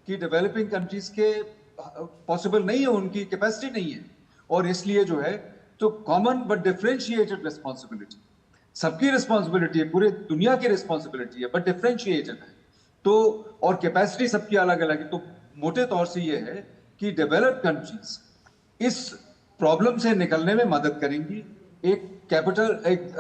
कि डेवलपिंग कंट्रीज के पॉसिबल नहीं है, उनकी कैपेसिटी नहीं है, और इसलिए जो है तो कॉमन बट डिफरेंशिएटेड रिस्पॉन्सिबिलिटी, सबकी रिस्पॉन्सिबिलिटी है, पूरे दुनिया की रिस्पॉन्सिबिलिटी है, बट डिफरेंशिएटेड है। तो और कैपेसिटी सबकी अलग अलग है। तो मोटे तौर से ये है कि डेवलप्ड कंट्रीज इस प्रॉब्लम से निकलने में मदद करेंगी। एक कैपिटल, एक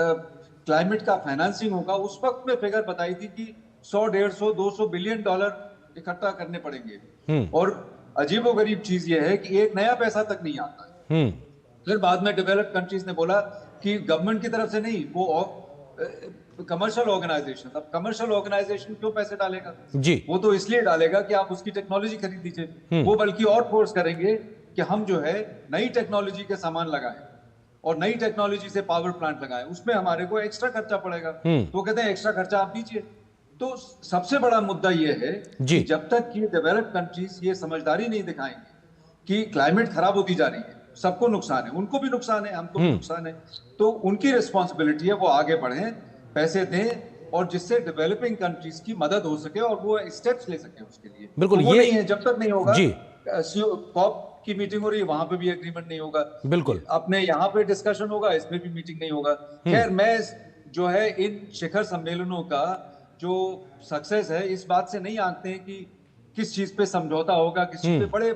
क्लाइमेट का फाइनेंसिंग होगा। उस वक्त में फिगर बताई थी कि 100, 150, 200 बिलियन डॉलर इकट्ठा करने पड़ेंगे, और अजीबोगरीब चीज ये है कि एक नया पैसा तक नहीं आता है। फिर बाद में डेवलप्ड कंट्रीज ने बोला कि गवर्नमेंट की तरफ से नहीं, वो कमर्शियल ऑर्गेनाइजेशन। अब कमर्शियल ऑर्गेनाइजेशन क्यों पैसे डालेगा जी? वो तो इसलिए डालेगा कि आप उसकी टेक्नोलॉजी खरीद लीजिए। वो बल्कि और फोर्स करेंगे कि हम जो है नई टेक्नोलॉजी के सामान लगाएं और नई टेक्नोलॉजी से पावर प्लांट लगाएं, उसमें हमारे को एक्स्ट्रा खर्चा पड़ेगा। तो कहते हैं एक्स्ट्रा खर्चा आप दीजिए। तो सबसे बड़ा मुद्दा ये है कि जब तक कि डेवलप्ड कंट्रीज ये समझदारी नहीं दिखाएंगे कि क्लाइमेट खराब होती जा रही है, सबको नुकसान है, उनको भी नुकसान है, हमको भी नुकसान है, तो उनकी रिस्पॉन्सिबिलिटी है वो आगे बढ़े, पैसे दें, और जिससे डेवलपिंग कंट्रीज की मदद हो सके और वो स्टेप्स ले सके उसके लिए। बिल्कुल, तो ये नहीं है, जब तक नहीं होगा। जी, कॉप की मीटिंग हो रही है, वहां पे भी एग्रीमेंट नहीं होगा। बिल्कुल, अपने यहाँ पे डिस्कशन होगा, इसमें भी मीटिंग नहीं होगा। खैर, मैं जो है इन शिखर सम्मेलनों का जो सक्सेस है इस बात से नहीं आंकते हैं कि किस चीज पे समझौता होगा, किस चीज पे। बड़े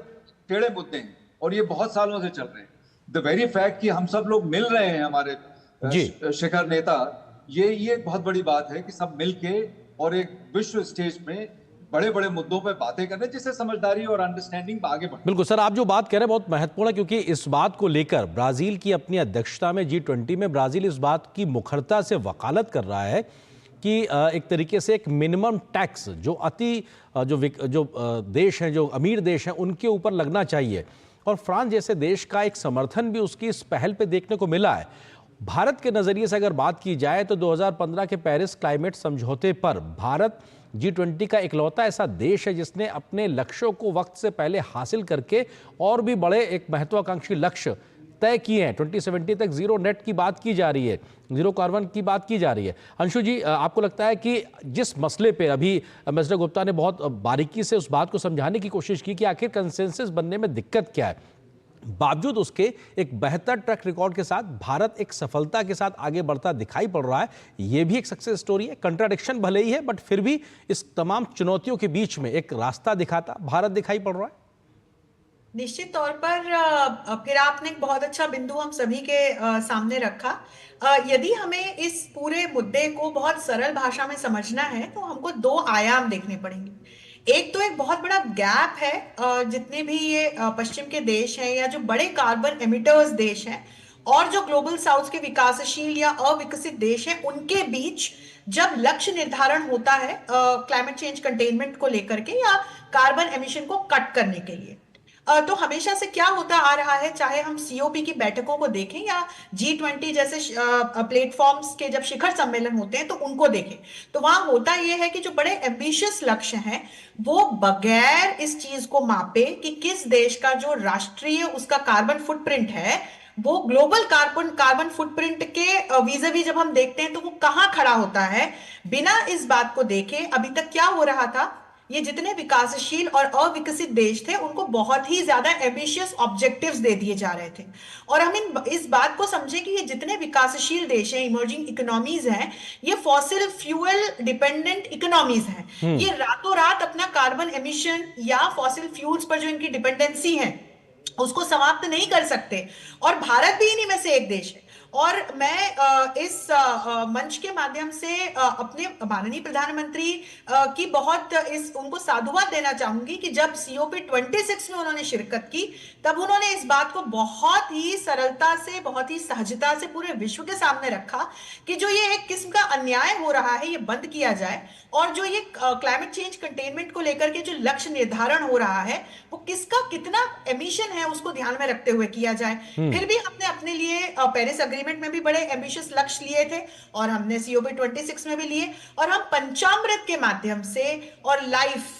टेढ़े मुद्दे हैं और ये बहुत सालों से चल रहे हैं। द वेरी फैक्ट कि हम सब लोग मिल रहे हैं, हमारे शिखर नेता, ये बहुत बड़ी बात है कि सब मिलके और एक विश्व स्टेज में बड़े बड़े मुद्दों पे बातें करने, जिससे समझदारी और अंडरस्टैंडिंग आगे बढ़े। बिल्कुल सर, आप जो बात कह रहे हैं बहुत महत्वपूर्ण है, क्योंकि इस बात को लेकर ब्राजील की अपनी अध्यक्षता में G20 में ब्राजील इस बात की मुखरता से वकालत कर रहा है कि एक तरीके से एक मिनिमम टैक्स जो जो देश हैं, जो अमीर देश हैं, उनके ऊपर लगना चाहिए, और फ्रांस जैसे देश का एक समर्थन भी उसकी इस पहल पे देखने को मिला है। भारत के नज़रिए से अगर बात की जाए तो 2015 के पेरिस क्लाइमेट समझौते पर भारत G20 का इकलौता ऐसा देश है जिसने अपने लक्ष्यों को वक्त से पहले हासिल करके और भी बड़े एक महत्वाकांक्षी लक्ष्य तय किए हैं। 2070 तक जीरो नेट की बात की जा रही है, जीरो कार्बन की बात की जा रही है। अंशु जी, आपको लगता है कि जिस मसले पे अभी मिस्टर गुप्ता ने बहुत बारीकी से उस बात को समझाने की कोशिश की कि आखिर कंसेंसस बनने में दिक्कत क्या है, बावजूद उसके एक बेहतर ट्रैक रिकॉर्ड के साथ भारत एक सफलता के साथ आगे बढ़ता दिखाई पड़ रहा है। यह भी एक सक्सेस स्टोरी है। कंट्राडिक्शन भले ही है, बट फिर भी इस तमाम चुनौतियों के बीच में एक रास्ता दिखाता भारत दिखाई पड़ रहा है। निश्चित तौर पर फिर आपने एक बहुत अच्छा बिंदु हम सभी के सामने रखा। यदि हमें इस पूरे मुद्दे को बहुत सरल भाषा में समझना है तो हमको दो आयाम देखने पड़ेंगे। एक तो एक बहुत बड़ा गैप है, जितने भी ये पश्चिम के देश हैं या जो बड़े कार्बन एमिटर्स देश हैं और जो ग्लोबल साउथ के विकासशील या अविकसित देश हैं, उनके बीच जब लक्ष्य निर्धारण होता है क्लाइमेट चेंज कंटेनमेंट को लेकर के या कार्बन एमिशन को कट करने के लिए, तो हमेशा से क्या होता आ रहा है, चाहे हम सीओपी की बैठकों को देखें या G20 जैसे प्लेटफॉर्म्स के जब शिखर सम्मेलन होते हैं तो उनको देखें, तो वहां होता यह है कि जो बड़े एम्बिशियस लक्ष्य हैं वो बगैर इस चीज को मापे कि किस देश का जो राष्ट्रीय उसका कार्बन फुटप्रिंट है वो ग्लोबल कार्बन फुटप्रिंट के वीज़ावी जब हम देखते हैं तो वो कहां खड़ा होता है, बिना इस बात को देखे अभी तक क्या हो रहा था, ये जितने विकासशील और अविकसित देश थे उनको बहुत ही ज्यादा एम्बिशियस ऑब्जेक्टिव्स दे दिए जा रहे थे। और हम इस बात को समझें कि ये जितने विकासशील देश हैं, इमर्जिंग इकोनॉमीज हैं, ये फॉसिल फ्यूल डिपेंडेंट इकोनॉमीज हैं। ये रातों रात अपना कार्बन एमिशन या फॉसिल फ्यूल्स पर जो इनकी डिपेंडेंसी है उसको समाप्त नहीं कर सकते, और भारत भी इन्हीं में से एक देश है। और मैं इस मंच के माध्यम से अपने माननीय प्रधानमंत्री की बहुत उनको साधुवाद देना चाहूंगी कि जब COP 26 में उन्होंने शिरकत की तब उन्होंने इस बात को बहुत ही सरलता से, बहुत ही सहजता से पूरे विश्व के सामने रखा कि जो ये एक किस्म का अन्याय हो रहा है ये बंद किया जाए, और जो ये क्लाइमेट चेंज कंटेनमेंट को लेकर के जो लक्ष्य निर्धारण हो रहा है वो किसका कितना एमिशन है उसको ध्यान में रखते हुए किया जाए। फिर भी हमने अपने लिए पेरिस एग्रीमेंट में भी बड़े एम्बिशियस लक्ष्य लिए थे और हमने COP 26 में भी लिए, और हम पंचामृत के माध्यम से और लाइफ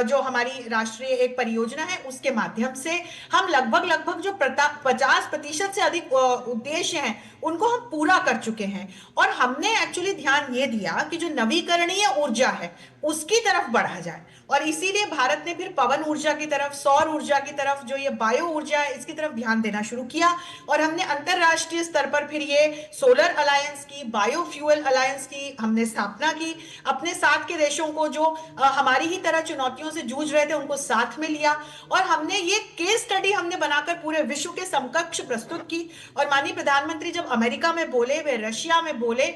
जो हमारी राष्ट्रीय एक परियोजना है उसके माध्यम से हम लगभग जो 50% से अधिक उद्देश्य हैं उनको हम पूरा कर चुके हैं। और हमने एक्चुअली ध्यान ये दिया कि जो नवीकरणीय ऊर्जा है उसकी तरफ बढ़ा जाए, और इसीलिए भारत ने फिर पवन ऊर्जा की तरफ, सौर ऊर्जा की तरफ, जो ये बायो ऊर्जा है इसकी तरफ ध्यान देना शुरू किया। और हमने अंतरराष्ट्रीय स्तर पर फिर ये सोलर अलायंस की, बायोफ्यूल अलायंस की हमने स्थापना की। अपने साथ के देशों को जो हमारी ही तरह चुनौतियों से जूझ रहे थे उनको साथ में लिया, और हमने ये केस स्टडी हमने बनाकर पूरे विश्व के समकक्ष प्रस्तुत की। और माननीय प्रधानमंत्री जब अमेरिका में बोले, वे रशिया में बोले,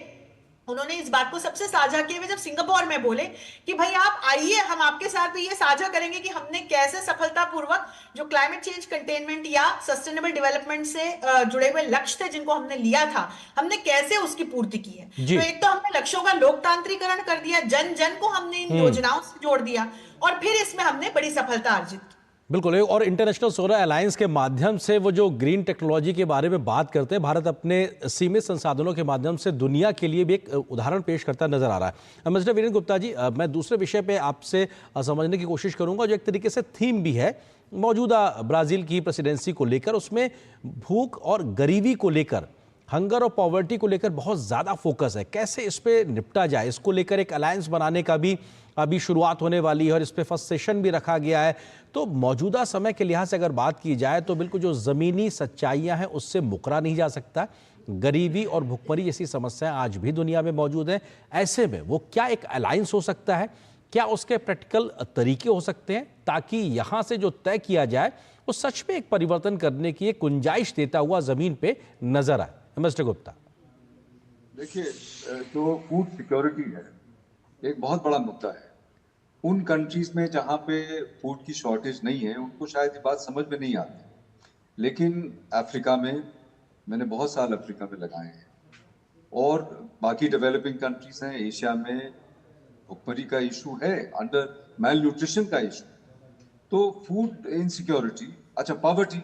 उन्होंने इस बात को सबसे साझा किए हुए जब सिंगापुर में बोले कि भाई आप आइए, हम आपके साथ भी ये साझा करेंगे कि हमने कैसे सफलतापूर्वक जो क्लाइमेट चेंज कंटेनमेंट या सस्टेनेबल डेवलपमेंट से जुड़े हुए लक्ष्य थे जिनको हमने लिया था, हमने कैसे उसकी पूर्ति की है। तो एक तो हमने लक्ष्यों का लोकतांत्रिकरण कर दिया, जन जन को हमने इन योजनाओं से जोड़ दिया, और फिर इसमें हमने बड़ी सफलता अर्जित की। बिल्कुल, और इंटरनेशनल सोलर अलायंस के माध्यम से वो जो ग्रीन टेक्नोलॉजी के बारे में बात करते हैं, भारत अपने सीमित संसाधनों के माध्यम से दुनिया के लिए भी एक उदाहरण पेश करता नजर आ रहा है। मिस्टर वीरेंद्र गुप्ता जी, मैं दूसरे विषय पे आपसे समझने की कोशिश करूंगा जो एक तरीके से थीम भी है मौजूदा ब्राजील की प्रेसिडेंसी को लेकर। उसमें भूख और गरीबी को लेकर, हंगर और पॉवर्टी को लेकर बहुत ज़्यादा फोकस है। कैसे इस पे निपटा जाए, इसको लेकर एक अलायंस बनाने का भी अभी शुरुआत होने वाली है और इस पे फर्स्ट सेशन भी रखा गया है। तो मौजूदा समय के लिहाज से अगर बात की जाए तो बिल्कुल जो ज़मीनी सच्चाइयाँ हैं उससे मुकरा नहीं जा सकता। गरीबी और भुखमरी जैसी समस्याएं आज भी दुनिया में मौजूद हैं। ऐसे में वो क्या एक अलायंस हो सकता है, क्या उसके प्रैक्टिकल तरीके हो सकते हैं ताकि यहाँ से जो तय किया जाए वो सच में एक परिवर्तन करने की एक गुंजाइश देता हुआ ज़मीन पे नजर आए। मिस्टर गुप्ता, देखिए, जो फूड सिक्योरिटी है एक बहुत बड़ा मुद्दा है। उन कंट्रीज में जहाँ पे फूड की शॉर्टेज नहीं है उनको शायद ये बात समझ में नहीं आती, लेकिन अफ्रीका में, मैंने बहुत साल अफ्रीका में लगाए हैं, और बाकी डेवलपिंग कंट्रीज हैं, एशिया में भुखमरी का इशू है, अंडर मेल न्यूट्रिशन का इशू। तो फूड इनसिक्योरिटी, अच्छा पॉवर्टी,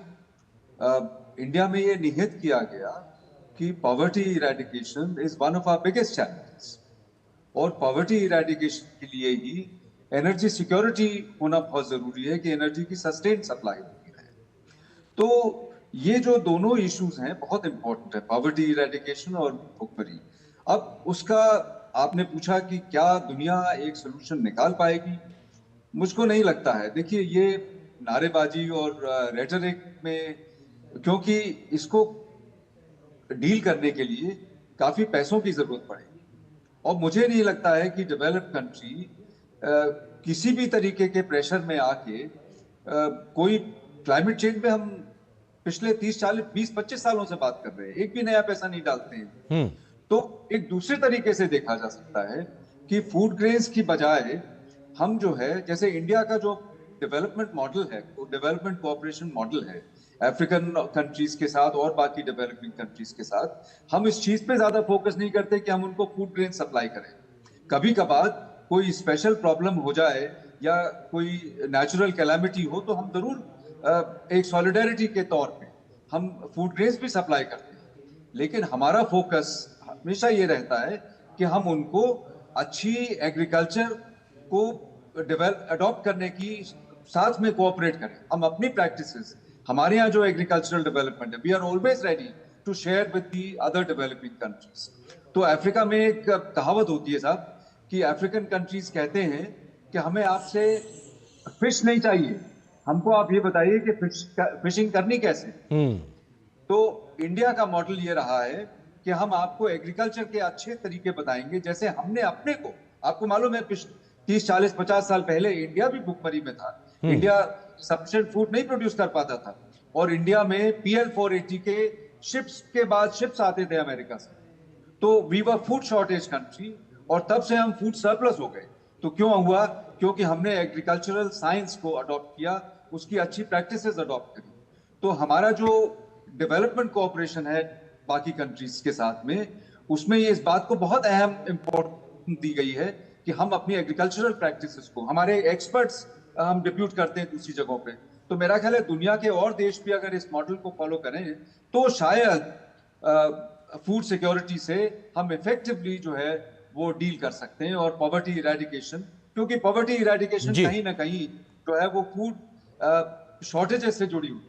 इंडिया में ये निहित किया गया कि poverty eradication is one of our biggest challenges, और पॉवर्टी इरेडिकेशन के लिए ही एनर्जी सिक्योरिटी होना बहुत जरूरी है कि एनर्जी की सस्टेन सप्लाई होती है। तो ये जो दोनों इश्यूज हैं बहुत इंपॉर्टेंट है, पॉवर्टी इरेडिकेशन और भुखमरी। अब उसका आपने पूछा कि क्या दुनिया एक सोल्यूशन निकाल पाएगी, मुझको नहीं लगता है। देखिए ये नारेबाजी और रेटरिक में, क्योंकि इसको डील करने के लिए काफी पैसों की जरूरत पड़ेगी और मुझे नहीं लगता है कि डेवलप्ड कंट्री किसी भी तरीके के प्रेशर में आके कोई क्लाइमेट चेंज में हम पिछले 30, 40, 20, 25 सालों से बात कर रहे हैं, एक भी नया पैसा नहीं डालते हैं। तो एक दूसरे तरीके से देखा जा सकता है कि फूड ग्रेन्स की बजाय हम जो है, जैसे इंडिया का जो डेवलपमेंट मॉडल है, वो डेवलपमेंट कोऑपरेशन मॉडल है अफ्रीकन कंट्रीज के साथ और बाकी डेवलपिंग कंट्रीज के साथ, हम इस चीज पे ज्यादा फोकस नहीं करते कि हम उनको फूड ग्रेन सप्लाई करें। कभी कभार कोई स्पेशल प्रॉब्लम हो जाए या कोई नेचुरल कैलामिटी हो तो हम जरूर एक सॉलिडारिटी के तौर पे हम फूड ग्रेन्स भी सप्लाई करते हैं, लेकिन हमारा फोकस हमेशा ये रहता है कि हम उनको अच्छी एग्रीकल्चर को अडॉप्ट करने की साथ में कोऑपरेट करें। हम अपनी प्रैक्टिसेस, हमारे यहाँ जो एग्रीकल्चरल डेवलपमेंट है, we are always ready to share with the other developing countries. तो अफ्रीका में एक कहावत होती है साहब कि अफ्रीकन कंट्रीज कहते हैं कि हमें आपसे फिश नहीं चाहिए, हमको आप ये बताइए कि फिशिंग करनी कैसे। तो इंडिया का मॉडल ये रहा है कि हम आपको एग्रीकल्चर के अच्छे तरीके बताएंगे, जैसे हमने अपने को, आपको मालूम है 30, 40, 50 साल पहले इंडिया भी भुखमरी में था। इंडिया सफिशिएंट फूड नहीं प्रोड्यूस कर पाता था और इंडिया में PL 480 के शिप्स के बाद शिप्स आते थे अमेरिका से, तो we were food shortage country और तब से हम फूड सरप्लस हो गए। तो क्यों हुआ? क्योंकि हमने एग्रीकल्चरल साइंस को अडॉप्ट किया, उसकी अच्छी प्रैक्टिसेस अडॉप्ट करी। तो हमारा जो डेवलपमेंट कोऑपरेशन है बाकी कंट्रीज के साथ में, उसमें ये इस बात को बहुत अहम इंपॉर्टेंस दी गई है कि हम अपनी एग्रीकल्चरल प्रैक्टिसेस को, हमारे एक्सपर्ट्स हम डिप्यूट करते हैं दूसरी जगहों पे। तो मेरा ख्याल है दुनिया के और देश भी अगर इस मॉडल को फॉलो करें तो शायद फूड सिक्योरिटी से हम इफेक्टिवली जो है वो डील कर सकते हैं और पॉवर्टी इरेडिकेशन, क्योंकि पॉवर्टी इरेडिकेशन कहीं ना कहीं जो है वो फूड शॉर्टेजेस से जुड़ी हुई,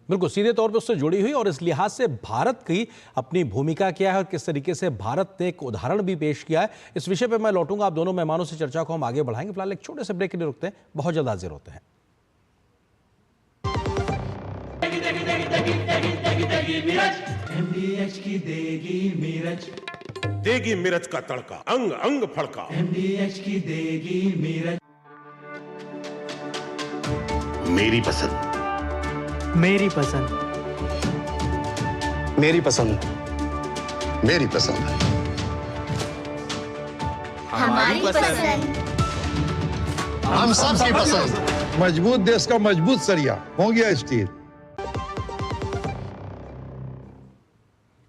बिल्कुल सीधे तौर पे उससे जुड़ी हुई। और इस लिहाज से भारत की अपनी भूमिका क्या है और किस तरीके से भारत ने एक उदाहरण भी पेश किया है, इस विषय पे मैं लौटूंगा। आप दोनों मेहमानों से चर्चा को हम आगे बढ़ाएंगे। फिलहाल एक छोटे से ब्रेक के लिए रुकते हैं, बहुत जल्द हाजिर होते हैं। MDH की देगी मिर्च, देगी मिर्च का तड़का, अंग अंग फड़का। MDH की देगी मिर्च। मेरी पसंद, मेरी पसंद, मेरी पसंद, मेरी पसंद, हमारी पसंद, हम सबकी पसंद। मजबूत देश का मजबूत सरिया मोंगिया स्टील।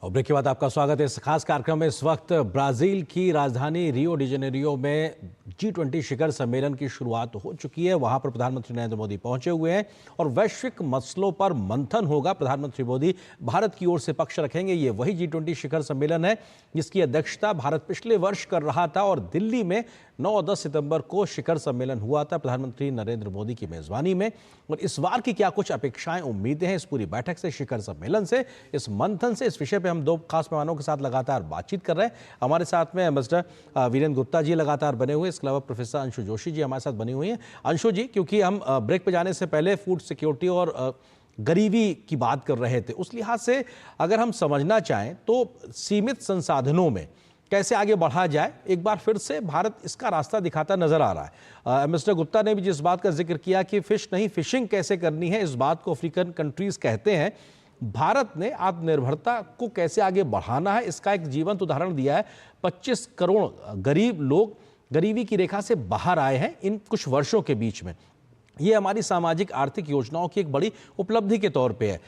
और ब्रेक के बाद आपका स्वागत है इस खास कार्यक्रम में। इस वक्त ब्राजील की राजधानी रियो डी जेनेरियो में G20 शिखर सम्मेलन की शुरुआत हो चुकी है। वहां पर प्रधानमंत्री नरेंद्र मोदी पहुंचे हुए हैं और वैश्विक मसलों पर मंथन होगा। प्रधानमंत्री मोदी भारत की ओर से पक्ष रखेंगे। ये वही G20 शिखर सम्मेलन है जिसकी अध्यक्षता भारत पिछले वर्ष कर रहा था और दिल्ली में 9 और 10 सितंबर को शिखर सम्मेलन हुआ था प्रधानमंत्री नरेंद्र मोदी की मेजबानी में। और इस बार की क्या कुछ अपेक्षाएं, उम्मीदें हैं इस पूरी बैठक से, शिखर सम्मेलन से, इस मंथन से, इस विषय पे हम दो खास मेहमानों के साथ लगातार बातचीत कर रहे हैं। हमारे साथ में एम्बेसडर वीरेंद्र गुप्ता जी लगातार बने हुए, इसके अलावा प्रोफेसर अंशु जोशी जी हमारे साथ बनी हुई हैं। अंशु जी, क्योंकि हम ब्रेक पे जाने से पहले फूड सिक्योरिटी और गरीबी की बात कर रहे थे, उस लिहाज से अगर हम समझना चाहें तो सीमित संसाधनों में कैसे आगे बढ़ा जाए, एक बार फिर से भारत इसका रास्ता दिखाता नजर आ रहा है। एम्बेसडर गुप्ता ने भी जिस बात का जिक्र किया कि फिश नहीं फिशिंग कैसे करनी है, इस बात को अफ्रीकन कंट्रीज कहते हैं। भारत ने आत्मनिर्भरता को कैसे आगे बढ़ाना है, इसका एक जीवंत उदाहरण दिया है। 25 करोड़ गरीब लोग गरीबी की रेखा से बाहर आए हैं इन कुछ वर्षों के बीच में। ये हमारी सामाजिक आर्थिक योजनाओं की एक बड़ी उपलब्धि के तौर पे है।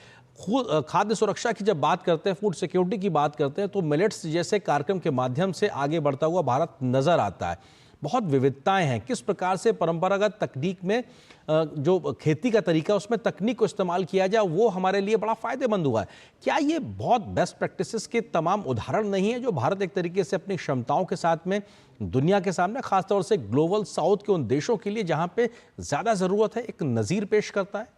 खाद्य सुरक्षा की जब बात करते हैं, फूड सिक्योरिटी की बात करते हैं, तो मिलेट्स जैसे कार्यक्रम के माध्यम से आगे बढ़ता हुआ भारत नजर आता है। बहुत विविधताएं हैं, किस प्रकार से परंपरागत तकनीक में जो खेती का तरीका उसमें तकनीक को इस्तेमाल किया जाए, वो हमारे लिए बड़ा फायदेमंद हुआ है। क्या ये बहुत बेस्ट प्रैक्टिसेस के तमाम उदाहरण नहीं है जो भारत एक तरीके से अपनी क्षमताओं के साथ में दुनिया के सामने, खासतौर से ग्लोबल साउथ के उन देशों के लिए जहां पे ज्यादा जरूरत है, एक नजीर पेश करता है?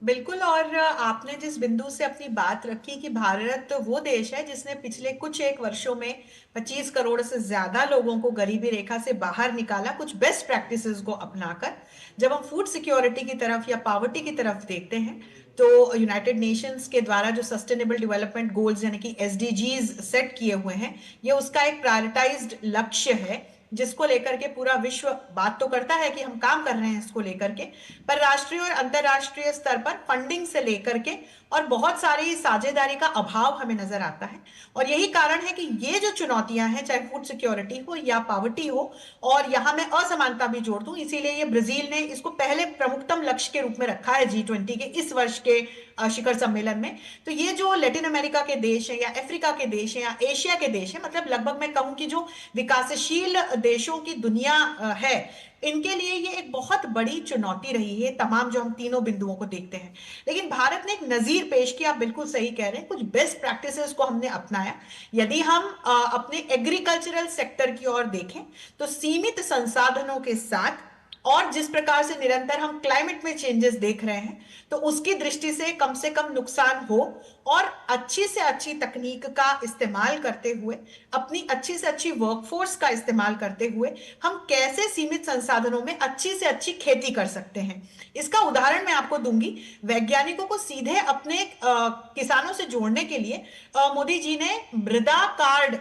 बिल्कुल। और आपने जिस बिंदु से अपनी बात रखी कि भारत तो वो देश है जिसने पिछले कुछ एक वर्षों में 25 करोड़ से ज्यादा लोगों को गरीबी रेखा से बाहर निकाला, कुछ बेस्ट प्रैक्टिसेस को अपनाकर। जब हम फूड सिक्योरिटी की तरफ या पावर्टी की तरफ देखते हैं तो यूनाइटेड नेशंस के द्वारा जो सस्टेनेबल डेवलपमेंट गोल्स यानी कि एसडीजीज सेट किए हुए हैं, ये उसका एक प्रायोरिटाइज्ड लक्ष्य है जिसको लेकर के पूरा विश्व बात तो करता है कि हम काम कर रहे हैं इसको लेकर के, पर राष्ट्रीय और अंतरराष्ट्रीय स्तर पर फंडिंग से लेकर के और बहुत सारी साझेदारी का अभाव हमें नजर आता है। और यही कारण है कि ये जो चुनौतियां हैं, चाहे फूड सिक्योरिटी हो या पावर्टी हो, और यहां मैं असमानता भी जोड़ दूं, इसीलिए ये ब्राजील ने इसको पहले प्रमुखतम लक्ष्य के रूप में रखा है G20 के इस वर्ष के शिखर सम्मेलन में। तो ये जो लैटिन अमेरिका के देश है या अफ्रीका के देश है या एशिया के देश है, मतलब लगभग मैं कहूं कि जो विकासशील देशों की दुनिया है, इनके लिए ये एक बहुत बड़ी चुनौती रही है, तमाम जो हम तीनों बिंदुओं को देखते हैं। लेकिन भारत ने एक नजीर पेश किया, आप बिल्कुल सही कह रहे हैं, कुछ बेस्ट प्रैक्टिसेस को हमने अपनाया। यदि हम अपने एग्रीकल्चरल सेक्टर की ओर देखें तो सीमित संसाधनों के साथ और जिस प्रकार से निरंतर हम क्लाइमेट में चेंजेस देख रहे हैं, तो उसकी दृष्टि से कम नुकसान हो और अच्छी से अच्छी तकनीक का इस्तेमाल करते हुए, अपनी अच्छी से अच्छी वर्कफोर्स का इस्तेमाल करते हुए हम कैसे सीमित संसाधनों में अच्छी से अच्छी खेती कर सकते हैं। इसका उदाहरण मैं आपको दूंगी। वैज्ञानिकों को सीधे अपने किसानों से जोड़ने के लिए मोदी जी ने मृदा कार्ड,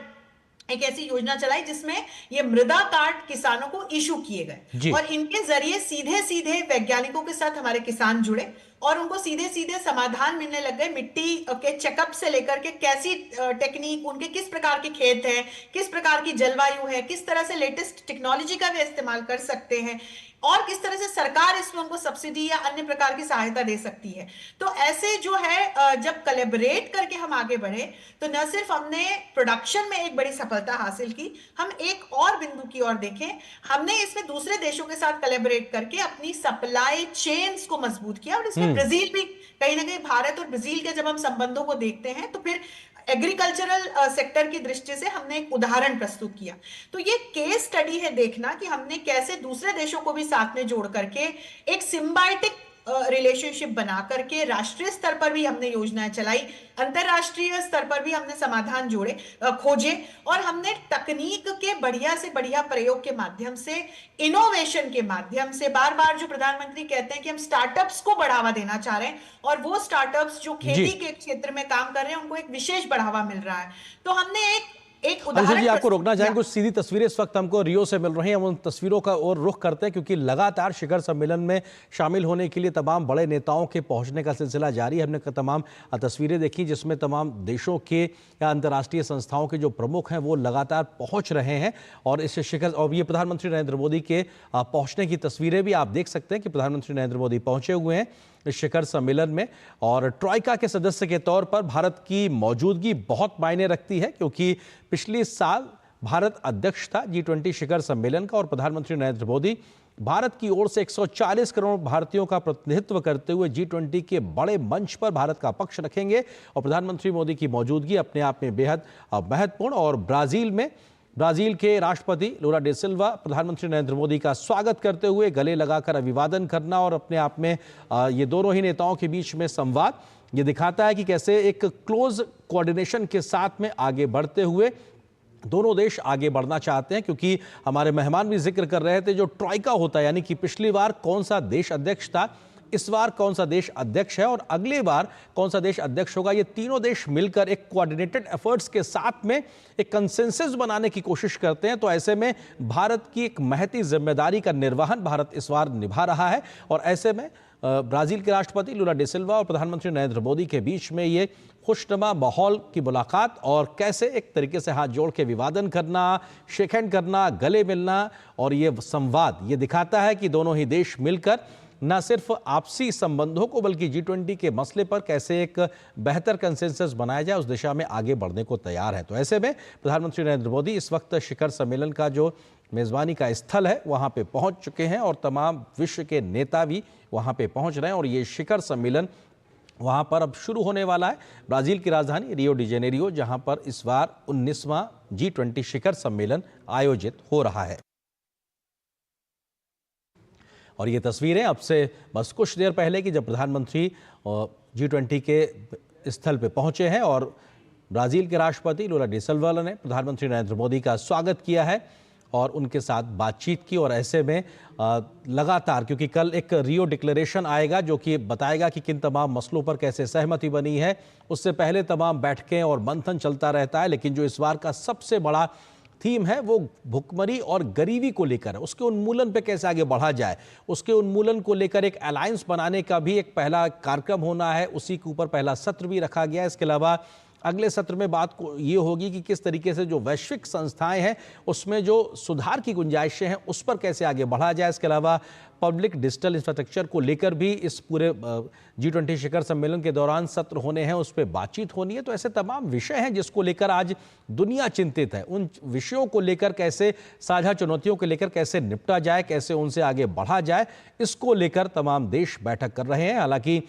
एक ऐसी योजना चलाई जिसमें ये मृदा कार्ड किसानों को इशू किए गए और इनके जरिए सीधे सीधे वैज्ञानिकों के साथ हमारे किसान जुड़े और उनको सीधे सीधे समाधान मिलने लग गए। मिट्टी के चेकअप से लेकर के कैसी टेक्निक, उनके किस प्रकार के खेत हैं, किस प्रकार की जलवायु है, किस तरह से लेटेस्ट टेक्नोलॉजी का वे इस्तेमाल कर सकते हैं और किस तरह से सरकार इसमें उनको सब्सिडी या अन्य प्रकार की सहायता दे सकती है। तो ऐसे जो है जब कोलैबोरेट करके हम आगे बढ़े तो न सिर्फ हमने प्रोडक्शन में एक बड़ी सफलता हासिल की, हम एक और बिंदु की ओर देखें, हमने इसमें दूसरे देशों के साथ कोलैबोरेट करके अपनी सप्लाई चेन्स को मजबूत किया। और इसमें ब्राजील भी कहीं ना कहीं, भारत और ब्राजील के जब हम संबंधों को देखते हैं तो फिर एग्रीकल्चरल सेक्टर की दृष्टि से हमने एक उदाहरण प्रस्तुत किया। तो ये केस स्टडी है देखना कि हमने कैसे दूसरे देशों को भी साथ में जोड़ करके एक सिम्बायोटिक रिलेशनशिप बना करके राष्ट्रीय स्तर पर भी हमने योजनाएं चलाई, अंतरराष्ट्रीय स्तर पर भी हमने समाधान खोजे और हमने तकनीक के बढ़िया से बढ़िया प्रयोग के माध्यम से, इनोवेशन के माध्यम से, बार बार जो प्रधानमंत्री कहते हैं कि हम स्टार्टअप्स को बढ़ावा देना चाह रहे हैं और वो स्टार्टअप्स जो खेती के क्षेत्र में काम कर रहे हैं उनको एक विशेष बढ़ावा मिल रहा है। तो हमने एक उदाहरण जी आपको रोकना चाहेंगे, कुछ सीधी तस्वीरें इस वक्त हमको रियो से मिल रही हैं, हम उन तस्वीरों का और रुख करते हैं क्योंकि लगातार शिखर सम्मेलन में शामिल होने के लिए तमाम बड़े नेताओं के पहुंचने का सिलसिला जारी है। हमने तमाम तस्वीरें देखी जिसमें तमाम देशों के या अंतर्राष्ट्रीय संस्थाओं के जो प्रमुख हैं वो लगातार पहुंच रहे हैं और इस शिखर, और ये प्रधानमंत्री नरेंद्र मोदी के पहुंचने की तस्वीरें भी आप देख सकते हैं कि प्रधानमंत्री नरेंद्र मोदी पहुंचे हुए हैं इस शिखर सम्मेलन में। और ट्रॉइका के सदस्य के तौर पर भारत की मौजूदगी बहुत मायने रखती है क्योंकि पिछले साल भारत अध्यक्ष था G20 शिखर सम्मेलन का और प्रधानमंत्री नरेंद्र मोदी भारत की ओर से 140 करोड़ भारतीयों का प्रतिनिधित्व करते हुए G20 के बड़े मंच पर भारत का पक्ष रखेंगे। और प्रधानमंत्री मोदी की मौजूदगी अपने आप में बेहद महत्वपूर्ण। और ब्राजील के राष्ट्रपति लूला डे सिल्वा प्रधानमंत्री नरेंद्र मोदी का स्वागत करते हुए गले लगाकर अभिवादन करना और अपने आप में ये दोनों ही नेताओं के बीच में संवाद, ये दिखाता है कि कैसे एक क्लोज कोऑर्डिनेशन के साथ में आगे बढ़ते हुए दोनों देश आगे बढ़ना चाहते हैं। क्योंकि हमारे मेहमान भी जिक्र कर रहे थे, जो ट्रॉइका होता है यानी कि पिछली बार कौन सा देश अध्यक्ष था, इस बार कौन सा देश अध्यक्ष है और अगली बार कौन सा देश अध्यक्ष होगा, ये तीनों देश मिलकर एक कोऑर्डिनेटेड एफर्ट्स के साथ में एक कंसेंसस बनाने की कोशिश करते हैं। तो ऐसे में भारत की एक महती जिम्मेदारी का निर्वहन भारत इस बार निभा रहा है और ऐसे में ब्राजील के राष्ट्रपति लूला डे सिल्वा और प्रधानमंत्री नरेंद्र मोदी के बीच में ये खुशनुमा माहौल की मुलाकात और कैसे एक तरीके से हाथ जोड़ के अभिवादन करना, शेक हैंड करना, गले मिलना और ये संवाद, ये दिखाता है कि दोनों ही देश मिलकर न सिर्फ आपसी संबंधों को बल्कि G20 के मसले पर कैसे एक बेहतर कंसेंसस बनाया जाए उस दिशा में आगे बढ़ने को तैयार है। तो ऐसे में प्रधानमंत्री नरेंद्र मोदी इस वक्त शिखर सम्मेलन का जो मेजबानी का स्थल है वहां पे पहुंच चुके हैं और तमाम विश्व के नेता भी वहां पे पहुंच रहे हैं और ये शिखर सम्मेलन वहां पर अब शुरू होने वाला है। ब्राजील की राजधानी रियो डी जेनेरियो, जहां पर इस बार 19वां G20 शिखर सम्मेलन आयोजित हो रहा है। और ये तस्वीरें अब से बस कुछ देर पहले की, जब प्रधानमंत्री G20 के स्थल पे पहुंचे हैं और ब्राजील के राष्ट्रपति लूला डी सिल्वा ने प्रधानमंत्री नरेंद्र मोदी का स्वागत किया है और उनके साथ बातचीत की। और ऐसे में लगातार, क्योंकि कल एक रियो डिक्लेरेशन आएगा जो कि बताएगा कि किन तमाम मसलों पर कैसे सहमति बनी है, उससे पहले तमाम बैठकें और मंथन चलता रहता है। लेकिन जो इस बार का सबसे बड़ा थीम है वो भुखमरी और गरीबी को लेकर है, उसके उन्मूलन पे कैसे आगे बढ़ा जाए, उसके उन्मूलन को लेकर एक अलायंस बनाने का भी एक पहला कार्यक्रम होना है। उसी के ऊपर पहला सत्र भी रखा गया है। इसके अलावा अगले सत्र में बात को ये होगी कि किस तरीके से जो वैश्विक संस्थाएं हैं उसमें जो सुधार की गुंजाइशें हैं उस पर कैसे आगे बढ़ा जाए। इसके अलावा पब्लिक डिजिटल इंफ्रास्ट्रक्चर को लेकर भी इस पूरे G20 शिखर सम्मेलन के दौरान सत्र होने हैं, उस पर बातचीत होनी है। तो ऐसे तमाम विषय हैं जिसको लेकर आज दुनिया चिंतित है। उन विषयों को लेकर कैसे, साझा चुनौतियों को लेकर कैसे निपटा जाए, कैसे उनसे आगे बढ़ा जाए, इसको लेकर तमाम देश बैठक कर रहे हैं। हालांकि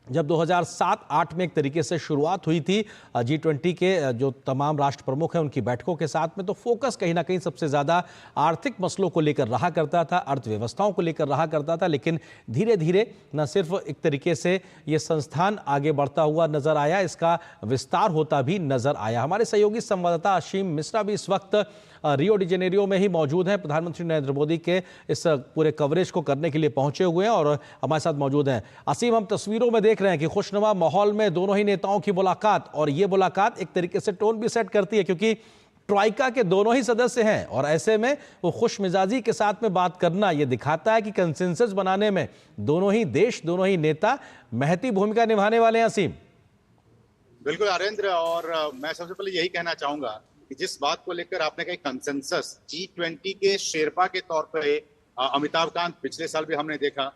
जब 2007-8 में एक तरीके से शुरुआत हुई थी G20 के जो तमाम राष्ट्र प्रमुख हैं उनकी बैठकों के साथ में, तो फोकस कहीं ना कहीं सबसे ज़्यादा आर्थिक मसलों को लेकर रहा करता था, अर्थव्यवस्थाओं को लेकर रहा करता था। लेकिन धीरे धीरे न सिर्फ एक तरीके से ये संस्थान आगे बढ़ता हुआ नजर आया, इसका विस्तार होता भी नजर आया। हमारे सहयोगी संवाददाता असीम मिश्रा भी इस वक्त रियो डी जेनेरियो में ही मौजूद हैं। प्रधानमंत्री नरेंद्र मोदी के इस पूरे कवरेज को करने के लिए पहुंचे हुए हैं और हमारे साथ मौजूद हैं। असीम, हम तस्वीरों में देख रहे हैं कि खुशनुमा माहौल में दोनों ही नेताओं की मुलाकात, और ये मुलाकात एक तरीके से टोन भी सेट करती है क्योंकि ट्राइका के दोनों ही सदस्य हैं और ऐसे में वो खुश मिजाजी के साथ में बात करना ये दिखाता है कि कंसेंसस बनाने में दोनों ही देश, दोनों ही नेता महती भूमिका निभाने वाले हैं। असीम, बिल्कुल आरेंद्र, और मैं सबसे पहले यही कहना चाहूंगा कि जिस बात को लेकर आपने कहा कंसेंसस, G20 के शेरपा के तौर पर अमिताभ कांत पिछले साल भी हमने देखा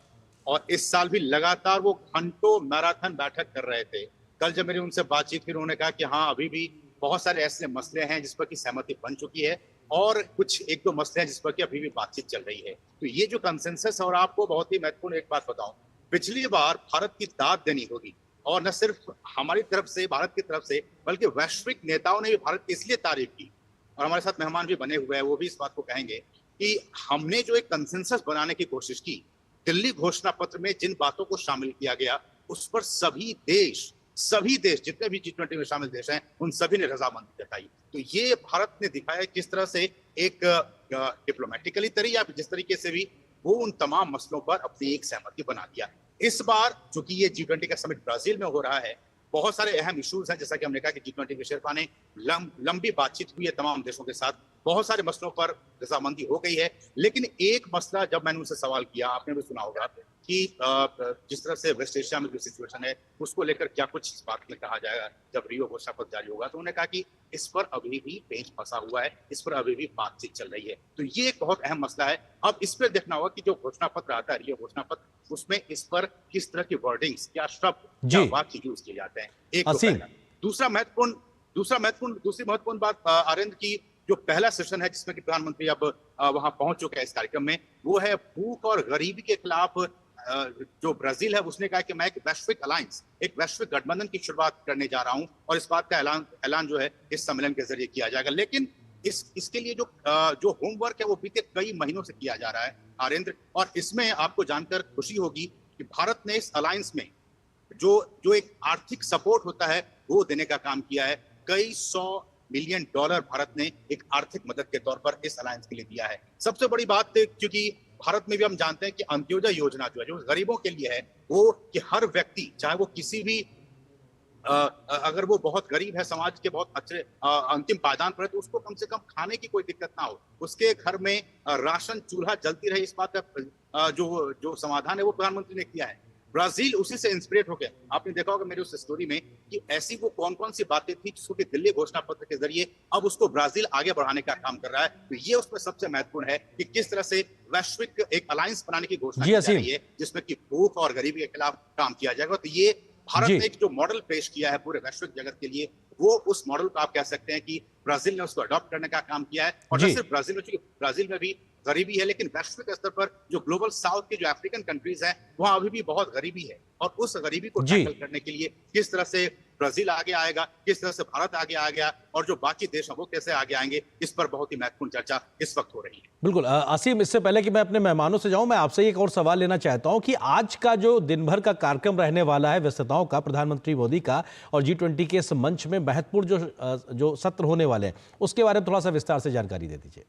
और इस साल भी लगातार वो घंटों मैराथन बैठक कर रहे थे। कल जब मेरी उनसे बातचीत फिर उन्होंने कहा कि हाँ, अभी भी बहुत सारे ऐसे मसले हैं जिस पर की सहमति बन चुकी है और कुछ एक दो मसले हैं जिस पर की अभी भी बातचीत चल रही है। तो ये जो कंसेंसस, और आपको बहुत ही महत्वपूर्ण एक बात बताऊं, पिछली बार भारत की दाद देनी होगी, और न सिर्फ हमारी तरफ से, भारत की तरफ से, बल्कि वैश्विक नेताओं ने भी भारत की इसलिए तारीफ की और हमारे साथ मेहमान भी बने हुए हैं, वो भी इस बात को कहेंगे कि हमने जो एक कंसेंसस बनाने की कोशिश की, दिल्ली घोषणा पत्र में जिन बातों को शामिल किया गया उस पर सभी देश जितने भी G20 में शामिल देश हैं उन सभी ने रजामंदी जताई। तो ये भारत ने दिखाया किस तरह से एक डिप्लोमेटिकली तरीके, या जिस तरीके से भी वो उन तमाम मसलों पर अपनी एक सहमति बना दिया। इस बार चूंकि ये G20 का समिट ब्राजील में हो रहा है, बहुत सारे अहम इश्यूज हैं, जैसा कि हमने कहा कि G20 के शेरपा ने लंबी बातचीत हुई है तमाम देशों के साथ, बहुत सारे मसलों पर रजामंदी हो गई है। लेकिन एक मसला जब मैंने उनसे सवाल किया, आपने भी सुना होगा कि जिस तरह से वेस्ट एशिया में जो सिचुएशन है उसको लेकर क्या कुछ इस बात में कहा जाएगा जब रियो घोषणा पत्र जारी होगा, तो उन्होंने कहा कि इस पर अभी भी पेंच फंसा हुआ है, इस पर अभी भी बातचीत चल रही है। तो ये एक बहुत अहम मसला है। अब इस पर देखना होगा कि जो घोषणा पत्र आता है, रियो घोषणा पत्र, उसमें इस पर किस तरह की वर्डिंग्स, क्या शब्द, क्या वाक्य यूज किए जाते हैं। एक तो दूसरी महत्वपूर्ण बात आनंद की, जो पहला सेशन है जिसमें कि प्रधानमंत्री अब वहां पहुंच चुके हैं इस कार्यक्रम में, वो है भूख और गरीबी के खिलाफ। जो ब्राजील है उसने कहा कि मैं एक वैश्विक अलायंस, एक वैश्विक गठबंधन की शुरुआत करने जा रहा हूं और इस बात का ऐलान जो है इस सम्मेलन के जरिए किया जाएगा। लेकिन इसके लिए जो होमवर्क है वो बीते कई महीनों से किया जा रहा है आरेंद्र, और इसमें आपको जानकर खुशी होगी कि भारत ने इस अलायंस में जो एक आर्थिक सपोर्ट होता है वो देने का काम किया है। कई $100 मिलियन भारत ने एक आर्थिक मदद के तौर पर इस अलायंस के लिए दिया है। सबसे बड़ी बात, क्योंकि भारत में भी हम जानते हैं कि अंत्योदय योजना जो है, जो गरीबों के लिए है, वो कि हर व्यक्ति, चाहे वो किसी भी अगर वो बहुत गरीब है, समाज के बहुत अच्छे अंतिम पायदान पर है, तो उसको कम से कम खाने की कोई दिक्कत ना हो, उसके घर में राशन चूल्हा जलती रहे, इस बात का जो समाधान है वो प्रधानमंत्री ने किया है। ब्राजील उसी से इंस्पिरेट हो गया। आपने देखा होगा मेरी उस स्टोरी में कि ऐसी वो कौन कौन सी बातें थी जिसको कि दिल्ली घोषणा पत्र के जरिए अब उसको ब्राजील आगे बढ़ाने का काम कर रहा है। तो ये उसमें सबसे महत्वपूर्ण है कि किस तरह से वैश्विक एक अलायंस बनाने की घोषणा की जा रही है जिसमें कि भूख और गरीबी के खिलाफ काम किया जाएगा। तो ये भारत ने जो मॉडल पेश किया है पूरे वैश्विक जगत के लिए, वो उस मॉडल को आप कह सकते हैं कि ब्राजील ने उसको अडॉप्ट करने का काम किया है। और न सिर्फ ब्राजील में भी गरीबी है, लेकिन वैश्विक स्तर पर जो ग्लोबल साउथ के जो अफ्रीकन कंट्रीज हैं वहां अभी भी बहुत गरीबी है, और उस गरीबी को टैकल करने के लिए किस तरह से ब्राजील आगे आएगा, किस तरह से भारत आगे आ गया और जो बाकी देश हैं वो कैसे आगे आएंगे, इस पर बहुत ही महत्वपूर्ण चर्चा इस वक्त हो रही है। बिल्कुल असीम, इससे पहले कि मैं अपने मेहमानों से जाऊं, मैं आपसे एक और सवाल लेना चाहता हूं कि आज का जो दिन भर का कार्यक्रम रहने वाला है व्यस्तताओं का, प्रधानमंत्री मोदी का और G20 के इस मंच में महत्वपूर्ण जो सत्र होने वाले हैं उसके बारे में थोड़ा सा विस्तार से जानकारी दे दीजिए।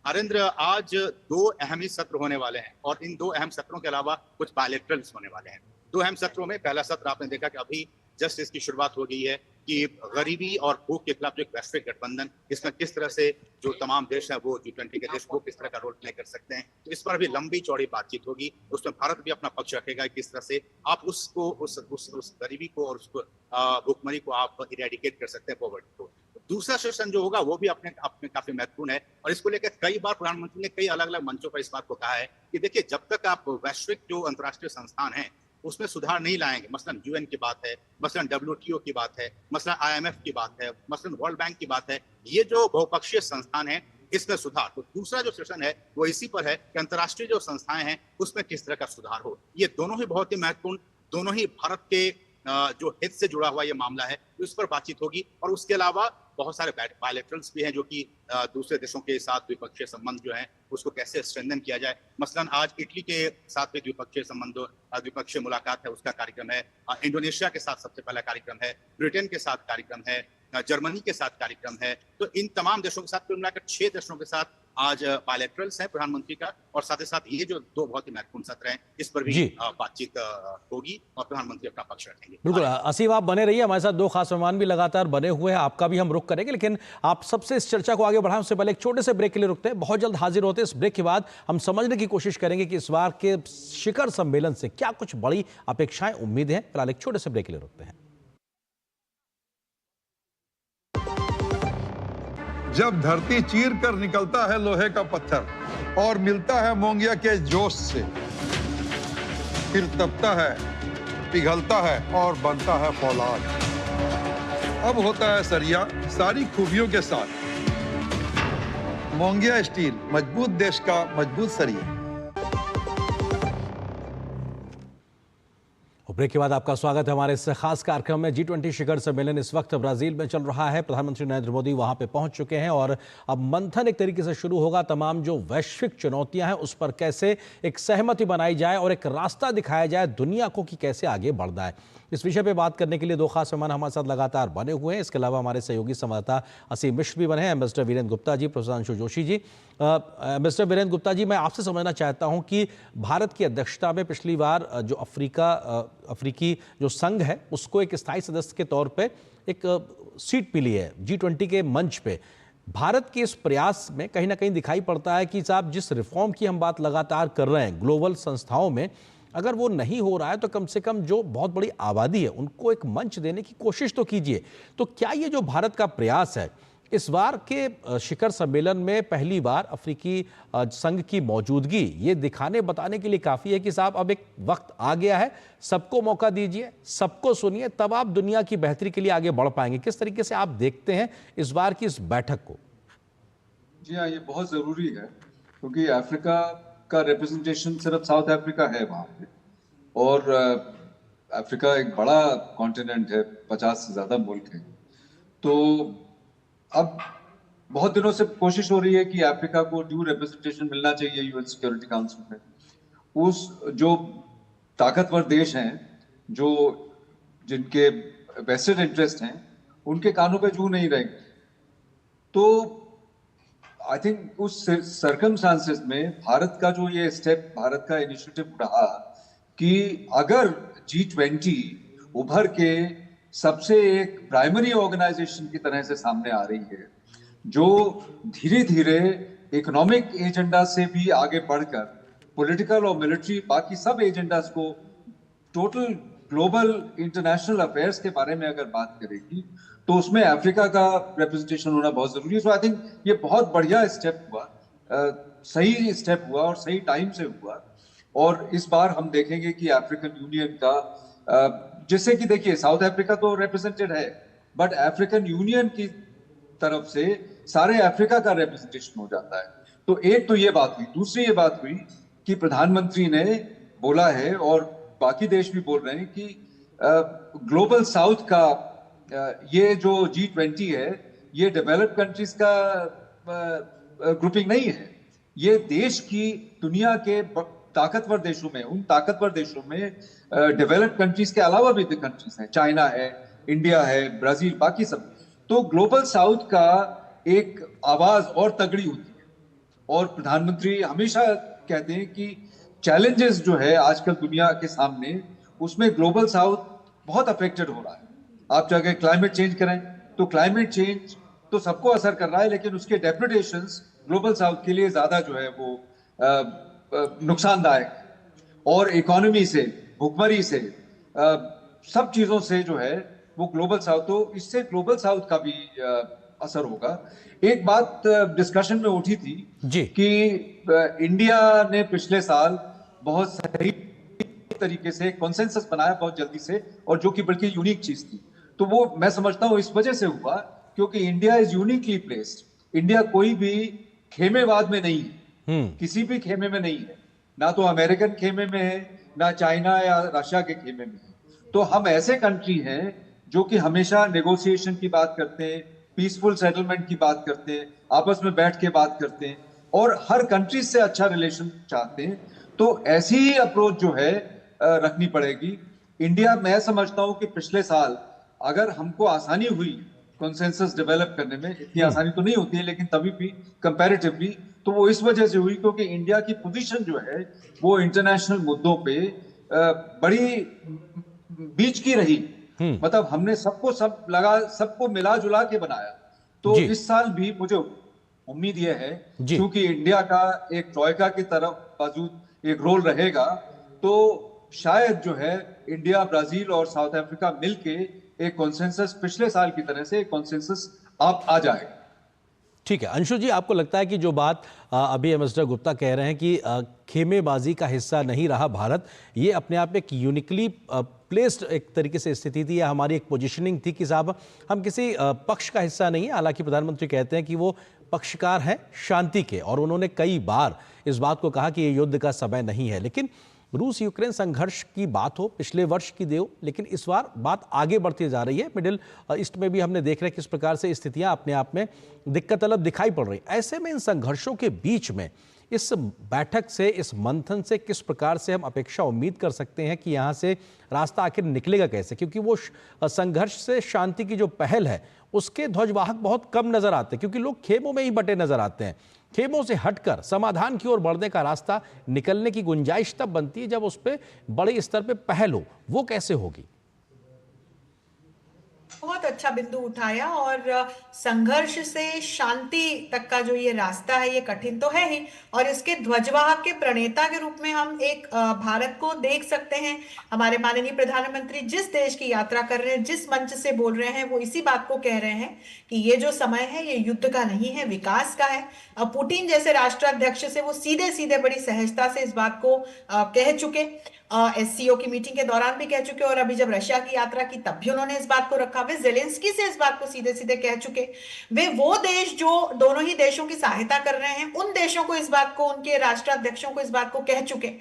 नरेंद्र, आज 2 अहम ही सत्र होने वाले हैं और इन 2 अहम सत्रों के अलावा कुछ बायलैटरल्स होने वाले हैं। 2 अहम सत्रों में पहला सत्र आपने देखा कि अभी जस्ट इसकी शुरुआत हो गई है कि गरीबी और भूख के खिलाफ जो एक वैश्विक गठबंधन, इसमें किस तरह से जो तमाम देश हैं वो G20 के देश वो किस तरह का रोल प्ले कर सकते हैं, तो इस पर भी लंबी चौड़ी बातचीत होगी। उसमें भारत भी अपना पक्ष रखेगा किस तरह से आप उसको उस गरीबी को और उसको भूखमरी को आप इरेडिकेट कर सकते हैं, पॉवर्टी को। दूसरा सेशन जो होगा वो भी अपने काफी महत्वपूर्ण है और इसको लेकर कई बार प्रधानमंत्री ने कई अलग अलग मंचों पर इस बात को कहा है कि देखिए, जब तक आप वैश्विक जो अंतर्राष्ट्रीय संस्थान हैं उसमें सुधार नहीं लाएंगे, मसलन UN की बात है, मसलन WTO की बात है, मसलन IMF की बात है, मसलन वर्ल्ड बैंक की बात है, ये जो बहुपक्षीय संस्थान है इसमें सुधार। तो दूसरा जो सेशन है वो इसी पर है कि अंतर्राष्ट्रीय जो संस्थाएं हैं उसमें किस तरह का सुधार हो। ये दोनों ही बहुत ही महत्वपूर्ण, दोनों ही भारत के जो हित से जुड़ा हुआ ये मामला है, उस पर बातचीत होगी। और उसके अलावा बहुत सारे बायलैटरल्स भी हैं जो कि दूसरे देशों के साथ द्विपक्षीय संबंध जो है उसको कैसे स्ट्रेंथन किया जाए। मसलन आज इटली के साथ भी द्विपक्षीय संबंध, द्विपक्षीय मुलाकात है, उसका कार्यक्रम है। इंडोनेशिया के साथ सबसे पहला कार्यक्रम है, ब्रिटेन के साथ कार्यक्रम है, जर्मनी के साथ कार्यक्रम है। तो इन तमाम देशों के साथ कुल मिलाकर 6 देशों के साथ आज बायलैटरल्स है प्रधानमंत्री का, और साथ ही साथ ये जो 2 बहुत ही महत्वपूर्ण सत्र हैं इस पर भी बातचीत होगी और प्रधानमंत्री अपना पक्ष रखेंगे। बिल्कुल असीम, आप बने रहिए, हमारे साथ 2 खास मेहमान भी लगातार बने हुए हैं, आपका भी हम रुख करेंगे, लेकिन आप सबसे इस चर्चा को आगे बढ़ाने उससे पहले एक छोटे से ब्रेक के लिए रुकते हैं। बहुत जल्द हाजिर होते हैं। इस ब्रेक के बाद हम समझने की कोशिश करेंगे कि इस बार के शिखर सम्मेलन से क्या कुछ बड़ी अपेक्षाएं, उम्मीदें हैं। फिलहाल एक छोटे से ब्रेक के लिए रुकते हैं। जब धरती चीर कर निकलता है लोहे का पत्थर और मिलता है मोंगिया के जोश से, फिर तपता है, पिघलता है और बनता है फौलाद। अब होता है सरिया सारी खूबियों के साथ। मोंगिया स्टील, मजबूत देश का मजबूत सरिया। ब्रेक के बाद आपका स्वागत है हमारे इस खास कार्यक्रम में। G20 शिखर सम्मेलन इस वक्त ब्राजील में चल रहा है। प्रधानमंत्री नरेंद्र मोदी वहां पे पहुंच चुके हैं और अब मंथन एक तरीके से शुरू होगा। तमाम जो वैश्विक चुनौतियां हैं उस पर कैसे एक सहमति बनाई जाए और एक रास्ता दिखाया जाए दुनिया को कि कैसे आगे बढ़ना है। इस विषय पे बात करने के लिए 2 खास मेहमान हमारे साथ लगातार बने हुए हैं। इसके अलावा हमारे सहयोगी संवाददाता असीम मिश्र भी बने हैं, एम्बेसडर वीरेंद्र गुप्ता जी, प्रोफेसर अंशु जोशी जी। एम्बेसडर वीरेंद्र गुप्ता जी, मैं आपसे समझना चाहता हूं कि भारत की अध्यक्षता में पिछली बार जो अफ्रीकी जो संघ है उसको एक स्थायी सदस्य के तौर पे एक सीट मिली है G20 के मंच पे। भारत के इस प्रयास में कहीं ना कहीं दिखाई पड़ता है कि साहब जिस रिफॉर्म की हम बात लगातार कर रहे हैं ग्लोबल संस्थाओं में, अगर वो नहीं हो रहा है तो कम से कम जो बहुत बड़ी आबादी है उनको एक मंच देने की कोशिश तो कीजिए। तो क्या ये जो भारत का प्रयास है इस बार के शिखर सम्मेलन में पहली बार अफ्रीकी संघ की मौजूदगी ये दिखाने बताने के लिए काफी है कि साहब अब एक वक्त आ गया है, सबको मौका दीजिए, सबको सुनिए, तब आप दुनिया की बेहतरी के लिए आगे बढ़ पाएंगे। किस तरीके से आप देखते हैं इस बार की इस बैठक को? जी हाँ, ये बहुत जरूरी है क्योंकि अफ्रीका का रिप्रेजेंटेशन सिर्फ साउथ अफ्रीका है वहाँ पे, और अफ्रीका एक बड़ा कॉन्टिनेंट है, 50 से ज्यादा मुल्क हैं। तो अब बहुत दिनों से कोशिश हो रही है कि अफ्रीका को ड्यू रिप्रेजेंटेशन मिलना चाहिए UN सिक्योरिटी काउंसिल में। उस जो ताकतवर देश हैं, जो जिनके वेस्टेड इंटरेस्ट हैं, उनके कानों पे जू नहीं रहेंगे। तो आई थिंक उस सर्कमस्टांसेस में भारत का जो ये स्टेप, भारत का इनिशिएटिव रहा कि अगर G20 उभर के सबसे एक प्राइमरी ऑर्गेनाइजेशन की तरह से सामने आ रही है, जो धीरे धीरे इकोनॉमिक एजेंडा से भी आगे बढ़कर पॉलिटिकल और मिलिट्री बाकी सब एजेंडास को, टोटल ग्लोबल इंटरनेशनल अफेयर्स के बारे में अगर बात करेगी तो उसमें अफ्रीका का रिप्रेजेंटेशन होना बहुत जरूरी है। सो आई थिंक ये बहुत बढ़िया स्टेप हुआ, सही स्टेप हुआ और सही टाइम से हुआ। और इस बार हम देखेंगे कि अफ्रीकन यूनियन का जिससे कि देखिए साउथ अफ्रीका तो रिप्रेजेंटेड है, बट अफ्रीकन यूनियन की तरफ से सारे अफ्रीका का रिप्रेजेंटेशन हो जाता है। तो एक तो ये बात हुई। दूसरी ये बात हुई कि प्रधानमंत्री ने बोला है और बाकी देश भी बोल रहे हैं कि ग्लोबल साउथ का ये जो G20 है, ये डेवलप्ड कंट्रीज का ग्रुपिंग नहीं है। ये देश की दुनिया के ताकतवर देशों में, उन ताकतवर देशों में डेवलप्ड कंट्रीज के अलावा भी कंट्रीज हैं, चाइना है, इंडिया है, ब्राजील, बाकी सब। तो ग्लोबल साउथ का एक आवाज और तगड़ी होती है। और प्रधानमंत्री हमेशा कहते हैं कि चैलेंजेस जो है आजकल दुनिया के सामने, उसमें ग्लोबल साउथ बहुत अफेक्टेड हो रहा है। आप चाहे क्लाइमेट चेंज करें तो क्लाइमेट चेंज तो सबको असर कर रहा है, लेकिन उसके डेप्रिडेशंस ग्लोबल साउथ के लिए ज्यादा जो है वो नुकसानदायक है। और इकोनॉमी से, भुखमरी से, सब चीजों से जो है वो ग्लोबल साउथ, तो इससे ग्लोबल साउथ का भी असर होगा। एक बात डिस्कशन में उठी थी जी कि इंडिया ने पिछले साल बहुत सही तरीके से कॉन्सेंसस बनाया बहुत जल्दी से, और जो कि बल्कि यूनिक चीज थी। तो वो मैं समझता हूँ इस वजह से हुआ क्योंकि India is uniquely placed. India कोई भी खेमेवाद में नहीं है, किसी भी खेमे में नहीं है, ना तो अमेरिकन खेमे में है, ना चाइना या रशिया के खेमे में है। तो हम ऐसे कंट्री हैं जो कि हमेशा नेगोशिएशन की बात करते हैं, पीसफुल सेटलमेंट की बात करते हैं, आपस में बैठ के बात करते हैं और हर कंट्री से अच्छा रिलेशन चाहते हैं। तो ऐसी ही अप्रोच जो है रखनी पड़ेगी। इंडिया, मैं समझता हूं कि पिछले साल अगर हमको आसानी हुई कंसेंसस डेवलप करने में, इतनी आसानी तो नहीं होती है लेकिन तभी भी कंपैरेटिवली, तो वो इस वजह से हुई क्योंकि इंडिया की पोजीशन जो है वो इंटरनेशनल मुद्दों पे बड़ी बीच की रही। मतलब हमने सबको मिला जुला के बनाया। तो इस साल भी मुझे उम्मीद यह है क्योंकि इंडिया का एक ट्रॉयका की तरफ मौजूद एक रोल रहेगा, तो शायद जो है इंडिया, ब्राजील और साउथ अफ्रीका मिलके एक कॉन्सेंसस, पिछले साल की तरह से एक कॉन्सेंसस आ जाएगा। ठीक है अंशु जी, आपको लगता है कि जो बात अभी एम्बेसडर गुप्ता कह रहे हैं कि खेमेबाजी का हिस्सा नहीं रहा भारत, ये अपने आप में एक यूनिकली प्लेस्ड एक तरीके से स्थिति थी या हमारी एक पोजीशनिंग थी कि साहब हम किसी पक्ष का हिस्सा नहीं है। हालांकि प्रधानमंत्री कहते हैं कि वो पक्षकार हैं शांति के, और उन्होंने कई बार इस बात को कहा कि ये युद्ध का समय नहीं है। लेकिन रूस यूक्रेन संघर्ष की बात हो, पिछले वर्ष की दे हो, लेकिन इस बार बात आगे बढ़ती जा रही है। मिडिल ईस्ट में भी हमने देख रहे हैं किस प्रकार से स्थितियां अपने आप में दिक्कत तलब दिखाई पड़ रही। ऐसे में इन संघर्षों के बीच में इस बैठक से, इस मंथन से किस प्रकार से हम अपेक्षा उम्मीद कर सकते हैं कि यहाँ से रास्ता आखिर निकलेगा कैसे? क्योंकि वो संघर्ष से शांति की जो पहल है उसके ध्वजवाहक बहुत कम नजर आते हैं, क्योंकि लोग खेमों में ही बटे नजर आते हैं। खेमों से हटकर समाधान की ओर बढ़ने का रास्ता निकलने की गुंजाइश तब बनती है जब उस पर बड़े स्तर पे पहल हो। वो कैसे होगी? बहुत अच्छा बिंदु उठाया। और संघर्ष से शांति तक का जो ये रास्ता है ये कठिन तो है ही, और इसके ध्वजवाहक के प्रणेता के रूप में हम एक भारत को देख सकते हैं। हमारे माननीय प्रधानमंत्री जिस देश की यात्रा कर रहे हैं, जिस मंच से बोल रहे हैं, वो इसी बात को कह रहे हैं कि ये जो समय है ये युद्ध का नहीं है, विकास का है। पुतिन जैसे राष्ट्राध्यक्ष से वो सीधे सीधे बड़ी सहजता से इस बात को कह चुके, SCO की मीटिंग के दौरान भी कह चुके, और अभी जब रशिया की यात्रा की तब भी उन्होंने इस बात को रखा। वे जेलेंस्की से इस बात को सीधे सीधे कह चुके। वे वो देश जो दोनों ही देशों की सहायता कर रहे हैं, उन देशों को इस बात को, उनके राष्ट्राध्यक्षों को इस बात को कह चुके।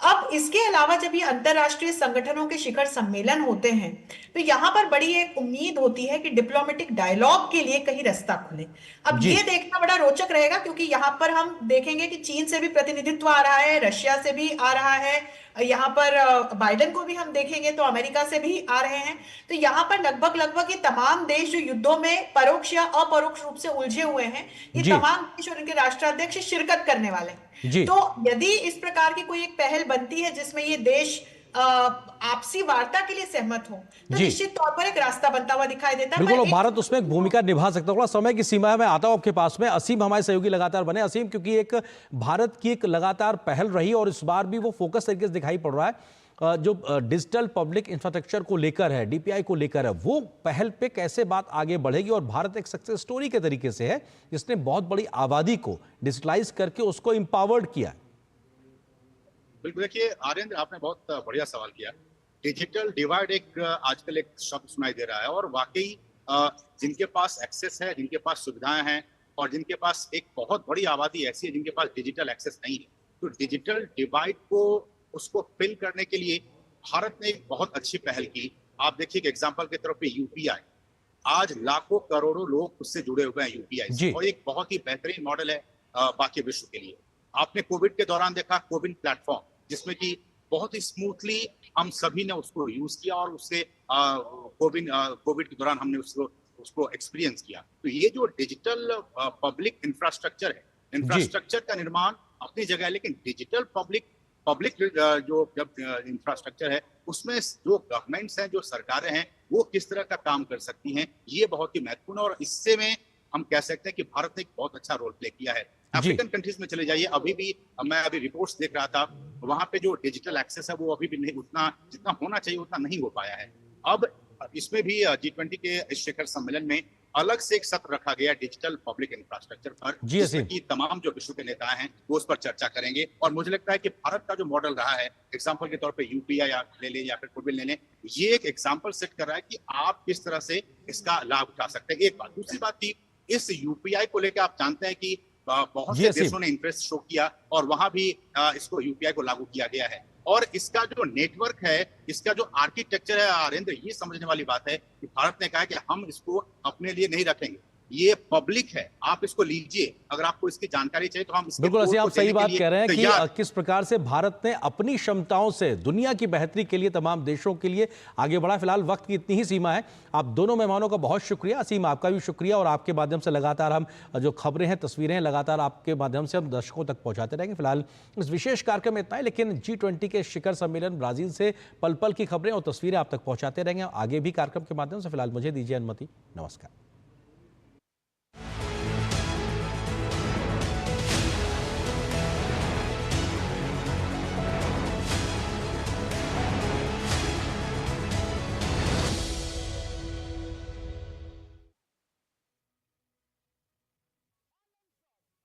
अब इसके अलावा जब ये अंतरराष्ट्रीय संगठनों के शिखर सम्मेलन होते हैं तो यहां पर बड़ी एक उम्मीद होती है कि डिप्लोमेटिक डायलॉग के लिए कहीं रास्ता खुले। अब ये देखना बड़ा रोचक रहेगा, क्योंकि यहां पर हम देखेंगे कि चीन से भी प्रतिनिधित्व आ रहा है, रशिया से भी आ रहा है, यहाँ पर बाइडेन को भी हम देखेंगे तो अमेरिका से भी आ रहे हैं। तो यहाँ पर लगभग ये तमाम देश जो युद्धों में परोक्ष या अपरोक्ष रूप से उलझे हुए हैं, ये तमाम देश और इनके राष्ट्राध्यक्ष शिरकत करने वाले हैं। तो यदि इस प्रकार की कोई एक पहल बनती है जिसमें ये देश आपसी वार्ता के लिए सहमत हो, तो निश्चित तौर पर एक रास्ता बनता हुआ दिखाई देता है। बिल्कुल, भारत उसमें एक भूमिका निभा सकता है। थोड़ा समय की सीमा में आता हूं आपके पास में। असीम हमारे सहयोगी लगातार बने। असीम, क्योंकि एक भारत की एक लगातार पहल रही और इस बार भी वो फोकस तरीके से दिखाई पड़ रहा है, जो डिजिटल पब्लिक इंफ्रास्ट्रक्चर को लेकर है, DPI को लेकर है, वो पहल पे कैसे बात आगे बढ़ेगी? और भारत एक सक्सेस स्टोरी के तरीके से है जिसने बहुत बड़ी आबादी को डिजिटलाइज करके उसको एम्पावर्ड किया। बिल्कुल, देखिए आर्यन, आपने बहुत बढ़िया सवाल किया। डिजिटल डिवाइड एक आजकल एक शब्द सुनाई दे रहा है, और वाकई जिनके पास एक्सेस है, जिनके पास सुविधाएं हैं, और जिनके पास एक बहुत बड़ी आबादी ऐसी है जिनके पास डिजिटल एक्सेस नहीं है। तो डिजिटल डिवाइड को उसको फिल करने के लिए भारत ने एक बहुत अच्छी पहल की। आप देखिए कि एग्जांपल के तौर पे यूपीआई, आज लाखों करोड़ों लोग उससे जुड़े हुए हैं यूपीआई से, और एक बहुत ही बेहतरीन मॉडल है बाकी विश्व के लिए। आपने कोविड के दौरान देखा कोविन प्लेटफॉर्म, जिसमें कि बहुत ही स्मूथली हम सभी ने उसको यूज किया और उससे कोविड के दौरान हमने उसको एक्सपीरियंस किया। तो ये जो डिजिटल पब्लिक इंफ्रास्ट्रक्चर है, इंफ्रास्ट्रक्चर का निर्माण अपनी जगह है, लेकिन डिजिटल पब्लिक जो इंफ्रास्ट्रक्चर है उसमें जो गवर्नमेंट्स हैं, जो सरकारें हैं, वो किस तरह का काम कर सकती हैं, ये बहुत ही महत्वपूर्ण। और इससे में हम कह सकते हैं कि भारत ने एक बहुत अच्छा रोल प्ले किया है। अफ्रीकन कंट्रीज में चले जाइए, मैं अभी रिपोर्ट्स देख रहा था, वहां पे जो डिजिटल एक्सेस है वो अभी भी नहीं उतना जितना होना चाहिए उतना नहीं हो पाया है। अब इसमें भी G20 के इस शिखर सम्मेलन में अलग से एक सत्र रखा गया डिजिटल पब्लिक इंफ्रास्ट्रक्चर पर, जिसमें कि तमाम जो विश्व के नेता हैं वो उस पर चर्चा करेंगे। और मुझे लगता है कि भारत का जो मॉडल रहा है, एग्जांपल के तौर पे यूपीआई ले लें या फिर कोविन ले लें, ये एक एग्जांपल सेट कर रहा है कि आप किस तरह से इसका लाभ उठा सकते हैं। एक बात, दूसरी बात की इस यूपीआई को लेकर आप जानते हैं कि बहुत से देशों ने इंटरेस्ट शो किया और वहां भी इसको यूपीआई को लागू किया गया है। और इसका जो नेटवर्क है, इसका जो आर्किटेक्चर है आरेंद्र, ये समझने वाली बात है कि भारत ने कहा है कि हम इसको अपने लिए नहीं रखेंगे, ये पब्लिक है, आप इसको लीजिए, अगर आपको इसकी जानकारी चाहिए तो हम इसके बिल्कुल आप सही बात कह रहे हैं कि किस प्रकार से भारत ने अपनी क्षमताओं से दुनिया की बेहतरी के लिए तमाम देशों के लिए आगे बढ़ा। फिलहाल वक्त की इतनी ही सीमा है। आप दोनों मेहमानों का बहुत शुक्रिया। असीम, आपका भी शुक्रिया, और आपके माध्यम से लगातार हम जो खबरें हैं, तस्वीरें हैं, लगातार आपके माध्यम से हम दर्शकों तक पहुंचाते रहेंगे। फिलहाल इस विशेष कार्यक्रम में इतना ही, लेकिन G20 के शिखर सम्मेलन ब्राजील से पल पल की खबरें और तस्वीरें आप तक पहुंचाते रहेंगे आगे भी कार्यक्रम के माध्यम से। फिलहाल मुझे दीजिए अनुमति, नमस्कार।